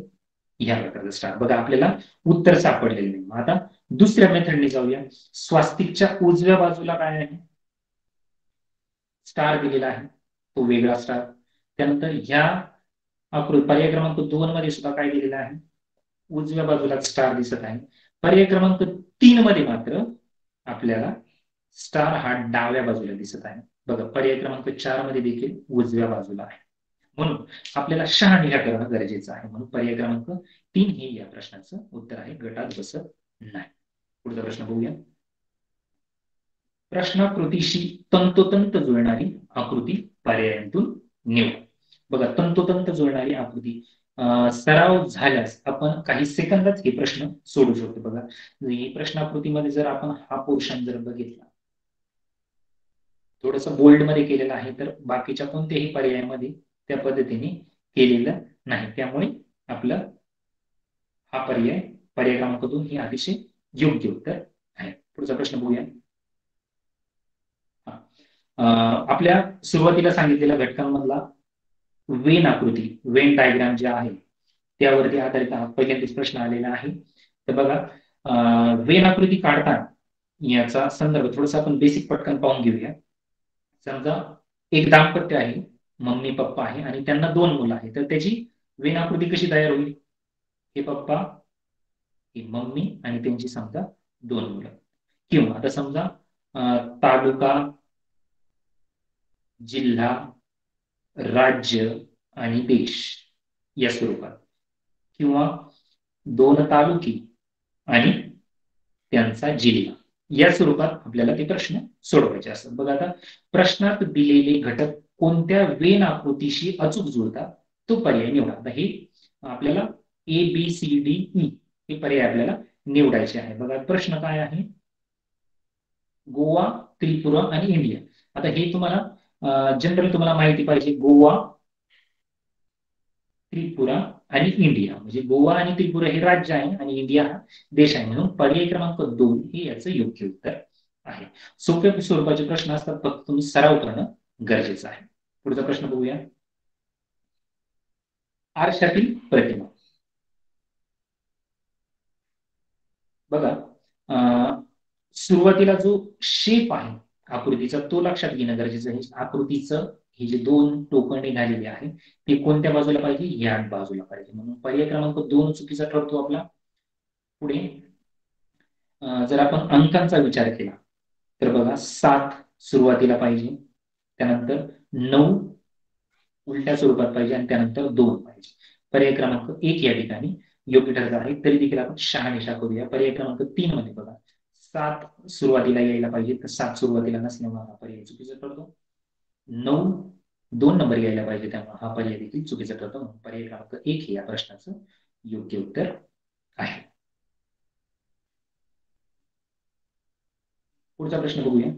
या प्रकारचा स्टार. बघा आपल्याला उत्तर सापडलेलं नाही. आता दुसऱ्या मेथडने जाऊया. स्वास्तिकच्या उजव्या बाजूला काय आहे? स्टार दिलेला आहे, तो वेगळा स्टार. त्यानंतर ह्या आकृती पर्याय क्रमांक 2 मध्ये सुद्धा काय दिलेलं आहे? उजव्या बाजूला स्टार दिसत आहे. पर्याय क्रमांक 3 मध्ये मात्र आपल्याला स्टार हा डाव्या बाजूला दिसत आहे. बघा पर्याय क्रमांक 4 मध्ये देखील उजव्या बाजूला आहे. म्हणून आपल्याला शहानिशा करणं गरजेचं आहे. म्हणून पर्याय क्रमांक 3 हे या प्रश्नाचं उत्तर आहे, गटात बसत नाही. पुढचा प्रश्न बघूया. प्रश्नाकृतीशी तंतोतंत जुळणारी आकृती पर्यायांतून निवड. बघा तंतोतंत जुळणारी आकृती सराव झाल्यास आपण काही सेकंदात हे प्रश्न सोडू शकतो. बघा ही प्रश्नाकृतीमध्ये जर आपण हा पोर्शन जर बघितला, थोडस बोल्ड मध्ये केलेलं आहे, तर बाकीच्या कोणत्याही पर्यायामध्ये त्या पद्धतीने केलेलं नाही. त्यामुळे आपलं हा पर्याय क्रमांक 2 हे अतिशय योग्य उत्तर आहे. पुढचा प्रश्न बघूया. आपल्या सुरुवातीला सांगितलेल्या घटकांमधला वेन आकृती, वेन डायग्राम जे आहे त्यावरती आधारित हा पहिल्यांदाच प्रश्न आलेला आहे. तर बघा वेन आकृती काढताना याचा संदर्भ थोडासा आपण बेसिक पटकन पाहून घेऊया. समजा एक दाम्पत्य आहे, मम्मी पप्पा आहे आणि त्यांना 2 मुलं आहेत, तर त्याची वेन आकृती कशी तयार होईल? हे पप्पा, ही मम्मी आणि त्यांची समजा 2 मुलं. किंवा आता समजा तालुका, जिल्हा, राज्य आणि देश या स्वरूपात, किंवा 2 तालुके आणि त्यांचा जिल्हा या स्वरूपात आपल्याला ते प्रश्न सोडवायचे असतात. बघा आता प्रश्नात दिलेले घटक कोणत्या वेन आकृतीशी अचूक जुळतात तो पर्याय निवडा. आता हे आपल्याला ABCDE हे पर्याय आपल्याला निवडायचे आहे. बघा प्रश्न काय आहे? गोवा, त्रिपुरा आणि इंडिया. आता हे तुम्हाला जनरल तुम्हाला माहिती पाहिजे. गोवा, त्रिपुरा आणि इंडिया, म्हणजे गोवा आणि त्रिपुरा हे राज्य आहे आणि इंडिया हा देश आहे. म्हणून पर्याय क्रमांक 2 हे याचं योग्य उत्तर आहे. सोप्या स्वरूपाचे प्रश्न असतात, फक्त तुम्ही सराव करणं गरजेचं आहे. पुढचा प्रश्न बघूया. आरशातील प्रतिमा. बघा सुरुवातीला जो शेप आहे आकृतीचा तो लक्षात घेणं गरजेचं आहे. आकृतीचं हे जे 2 टोकं निघालेले आहे ते कोणत्या बाजूला पाहिजे? या बाजूला पाहिजे. म्हणून पर्याय क्रमांक 2 चुकीचा ठरतो आपला. पुढे जर आपण अंकांचा विचार केला तर बघा 7 सुरुवातीला पाहिजे, त्यानंतर 9 उलट्या स्वरूपात पाहिजे आणि त्यानंतर 2 पाहिजे. पर्याय क्रमांक 1 या ठिकाणी योग्य ठरत आहे. तरी देखील आपण शहानिशा करूया. पर्याय क्रमांक 3 मध्ये बघा 7 सुरुवातीला यायला पाहिजे, तर 7 सुरुवातीला नसल्यामुळे हा पर्याय चुकीचा ठरतो. 9 2 नंबर यायला पाहिजे, त्यामुळे हा पर्याय देखील चुकीचा ठरतो. म्हणून पर्याय क्रमांक 1 हे या प्रश्नाचं योग्य उत्तर आहे. पुढचा प्रश्न बघूया.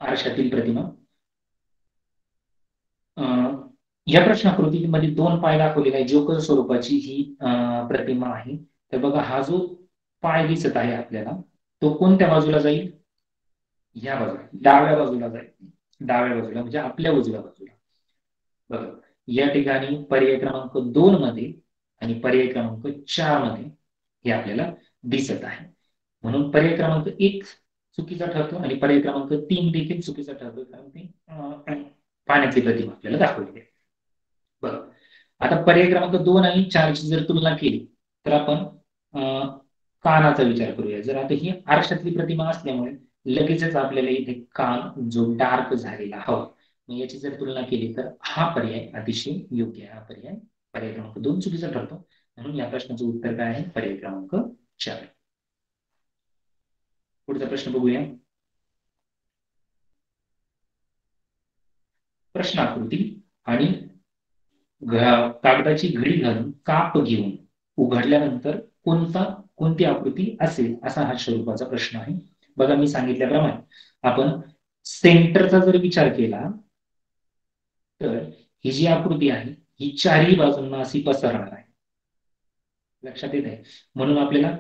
आरशातील प्रतिमा. या प्रश्नाकृतीमध्ये 2 पाय दाखवलेला आहे. जोकर स्वरूपाची ही प्रतिमा आहे. तर बघा हा जो पाय दिसत आहे आपल्याला तो कोणत्या बाजूला जाईल? या बाजूला, डाव्या बाजूला जाईल. डाव्या बाजूला म्हणजे आपल्या उजव्या बाजूला. बघा या ठिकाणी पर्याय क्रमांक 2 मध्ये आणि पर्याय क्रमांक 4 मध्ये हे आपल्याला दिसत आहे. म्हणून पर्याय क्रमांक 1 चुकीचा ठरतो आणि पर्याय क्रमांक 3 देखील चुकीचा ठरतो, कारण ते पाण्याची प्रतिमा आपल्याला दाखवली आहे. बघा आता पर्याय क्रमांक 2 आणि 4 ची जर तुलना केली तर आपण कानाचा विचार करूया. जर आता ही आरशातली प्रतिमा असल्यामुळे लगेचच आपल्याला इथे कान जो डार्क झालेला हवा, याची जर तुलना केली तर हा पर्याय अतिशय योग्य आहे. हा पर्याय क्रमांक 2 चुकीचा ठरतो. म्हणून या प्रश्नाचं उत्तर काय आहे? पर्याय क्रमांक 4. पुढचा प्रश्न बघूया. प्रश्न आकृती आणि कागदाची घडी घालून काप घेऊन उघडल्यानंतर कोणती आकृती असेल असा हा स्वरूपाचा प्रश्न आहे. बघा, मी सांगितल्याप्रमाणे आपण सेंटरचा जर विचार केला तर ही जी आकृती आहे ही चारही बाजूंना अशी पसरणार आहे. लक्षात येत आहे. म्हणून आपल्याला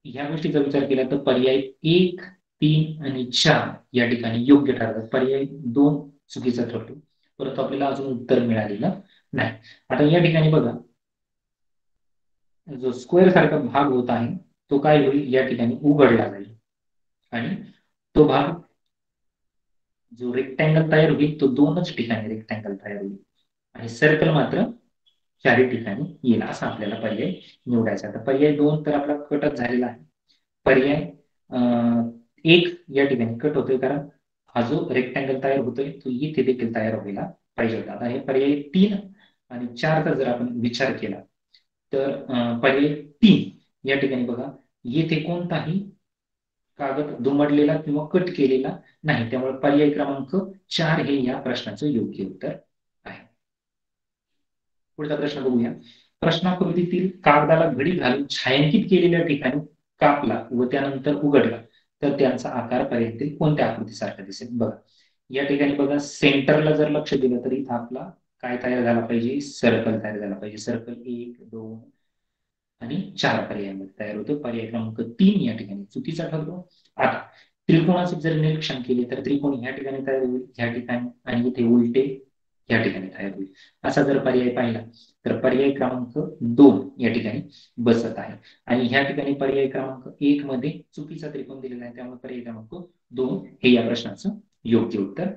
ह्या गोष्टीचा विचार केला तर पर्याय 1, 3 आणि 4 या ठिकाणी योग्य ठरतात. पर्याय 2 चुकीचा ठरतो, परंतु आपल्याला अजून उत्तर मिळालेलं नाही. आता या ठिकाणी बघा, जो स्क्वेअर सारखा भाग होत आहे तो काय होईल, या ठिकाणी उघडला जाईल आणि तो भाग जो रेक्टँगल तयार होईल तो 2च ठिकाणी रेक्टँगल तयार होईल आणि सर्कल मात्र 4 ठिकाणी येईल. असा आपल्याला पर्याय निवडायचा. आता पर्याय 2 तर आपला कटच झालेला आहे. पर्याय 1 या ठिकाणी कट होतोय, कारण हा जो रेक्टँगल तयार होतोय तो इथे देखील तयार व्हायला पाहिजे होता. आता हे पर्याय 3 आणि 4चा जर आपण विचार केला तर पर्याय 3 या ठिकाणी बघा, येथे कोणताही कागद दुमडलेला किंवा कट केलेला नाही, त्यामुळे पर्याय क्रमांक 4 हे या प्रश्नाचं योग्य उत्तर आहे. पुढचा प्रश्न बघूया. प्रश्नाकृतीतील कागदाला घडी घालून छायांकित केलेल्या ठिकाणी कापला व त्यानंतर उघडला तर त्यांचा आकार पर्यंत कोणत्या आकृतीसारखा दिसेल. बघा, या ठिकाणी बघा, सेंटरला जर लक्ष दिलं तर इथं आपला काय तयार झाला पाहिजे, सर्कल तयार झाला पाहिजे. सर्कल 1, 2 आणि 4 पर्यायामध्ये तयार होतो. पर्याय क्रमांक 3 या ठिकाणी चुकीचा ठरतो. आता त्रिकोणाचे जर निरीक्षण केले तर त्रिकोण ह्या ठिकाणी तयार होईल, ह्या ठिकाणी, आणि इथे उलटे या ठिकाणी तयार होईल. असा जर पर्याय पाहिला तर पर्याय क्रमांक 2 या ठिकाणी बसत आहे आणि ह्या ठिकाणी पर्याय क्रमांक 1 मध्ये चुकीचा त्रिकोण दिलेला आहे, त्यामुळे पर्याय क्रमांक 2 हे या प्रश्नाचं योग्य उत्तर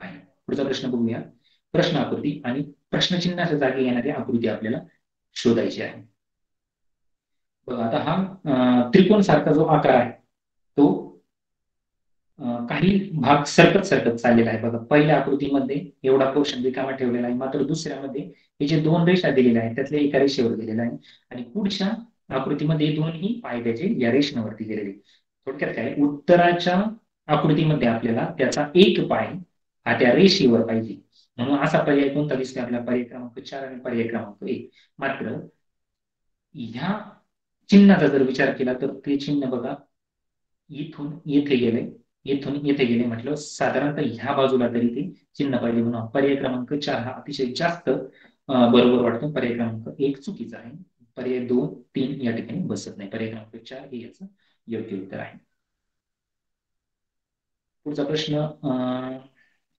आहे. पुढचा प्रश्न बघूया. प्रश्न आकृती आणि प्रश्नचिन्हाच्या जागी येणारी आकृती आपल्याला शोधायची आहे. बघा, आता हा त्रिकोण सारखा जो आकार आहे तो काही भाग सरकत चाललेला आहे. बघा, पहिल्या आकृतीमध्ये एवढा पोर्शन रिकामा ठेवलेला आहे, मात्र दुसऱ्यामध्ये हे जे 2 रेषा दिलेल्या आहेत त्यातल्या एका रेषेवर गेलेला आहे आणि पुढच्या आकृतीमध्ये दोन्ही पाय त्याचे या रेषेवरती गेलेले. थोडक्यात काय, उत्तराच्या आकृतीमध्ये आपल्याला त्याचा एक पाय हा त्या रेषेवर पाहिजे, म्हणून असा पर्याय कोणता दिसतो आपल्याला, पर्याय क्रमांक 4 आणि पर्याय क्रमांक 1. मात्र ह्या चिन्हाचा जर विचार केला तर ते चिन्ह बघा, इथून येथे गेले, इथून येथे गेले, म्हटलं साधारणतः ह्या बाजूला तरी ते चिन्ह पाहिजे, म्हणून पर्याय क्रमांक 4 हा अतिशय जास्त बरोबर वाटतो. पर्याय क्रमांक 1 चुकीचा आहे. पर्याय 2, 3 या ठिकाणी बसत नाही. पर्याय क्रमांक 4 हे याचं योग्य उत्तर आहे. पुढचा प्रश्न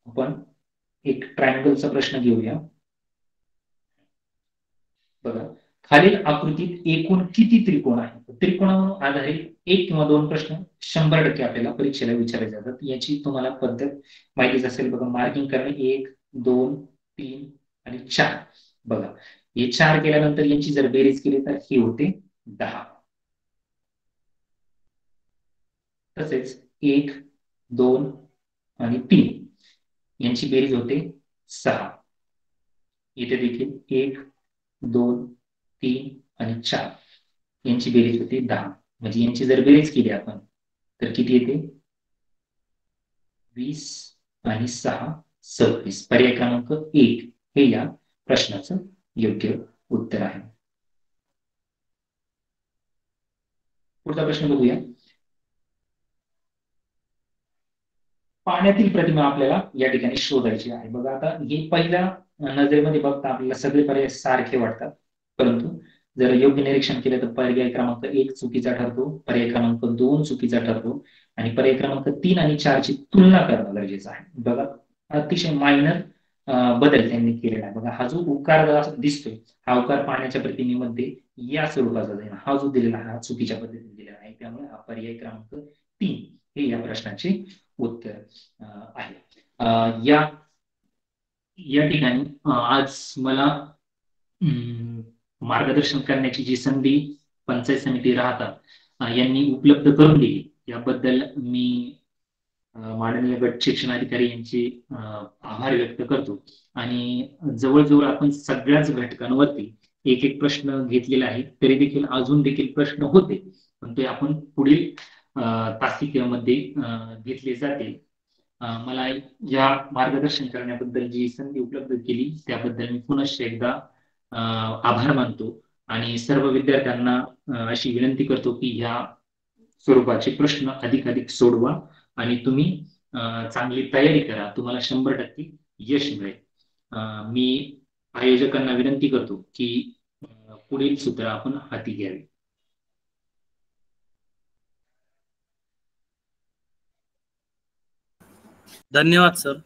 आपण एक ट्रायंगलचा प्रश्न घेऊया. बघा, खालील आकृतीत एकूण किती त्रिकोण आहेत. त्रिकोणावर आधारित 1 किंवा 2 प्रश्न 100% आपल्याला परीक्षेला विचारले जातात. याची तुम्हाला पद्धत माहितीच असेल. बघा, मार्किंग करणे 1, 2, 3 आणि 4. बघा, हे 4 केल्यानंतर यांची जर बेरीज केली तर हे होते 10. तसेच 1, 2 आणि 3 यांची बेरीज होते 6. इथे देखील 1, 2, 3 आणि 4 यांची बेरीज होते 10. म्हणजे यांची जर बेरीज केली आपण तर किती येते, 20 आणि 6 26. पर्याय क्रमांक 1 हे या प्रश्नाचं योग्य उत्तर आहे. पुढचा प्रश्न बघूया. पाण्यातील प्रतिमा आपल्याला या ठिकाणी शोधायची आहे. बघा, आता हे पहिल्या नजरेमध्ये बघता आपल्याला सगळे पर्याय सारखे वाटतात, परंतु जर योग्य निरीक्षण केलं तर पर्याय क्रमांक 1 चुकीचा ठरतो, पर्याय क्रमांक 2 चुकीचा ठरतो आणि पर्याय क्रमांक 3 आणि 4 ची तुलना करणं गरजेचं आहे. बघा, अतिशय मायनर बदल त्यांनी केलेला आहे. बघा, हा जो उकार दिसतोय हा उकार पाण्याच्या प्रतिमेमध्ये या स्वरूपाचा जाईल. हा जो दिलेला हा चुकीच्या पद्धतीने दिलेला आहे, त्यामुळे हा पर्याय क्रमांक 3 हे या प्रश्नाचे उत्तर आहे. या ठिकाणी आज मला मार्गदर्शन करण्याची जी संधी पंचायत समिती राहता यांनी उपलब्ध करून दिली, याबद्दल मी माननीय गट शिक्षणाधिकारी यांचे आभार व्यक्त करतो. आणि जवळजवळ आपण सगळ्याच घटकांवरती एक एक प्रश्न घेतलेला आहे, तरी देखील अजून देखील प्रश्न होते, पण ते आपण पुढील तासिकेमध्ये घेतले जाते. मला या मार्गदर्शन करण्याबद्दल जी संधी उपलब्ध केली त्याबद्दल मी पुनश्च एकदा आभार मानतो आणि सर्व विद्यार्थ्यांना अशी विनंती करतो की ह्या स्वरूपाचे प्रश्न अधिकाधिक सोडवा आणि तुम्ही चांगली तयारी करा. तुम्हाला 100% यश मिळेल. मी आयोजकांना विनंती करतो की पुढील सूत्र आपण हाती घ्यावे. धन्यवाद सर.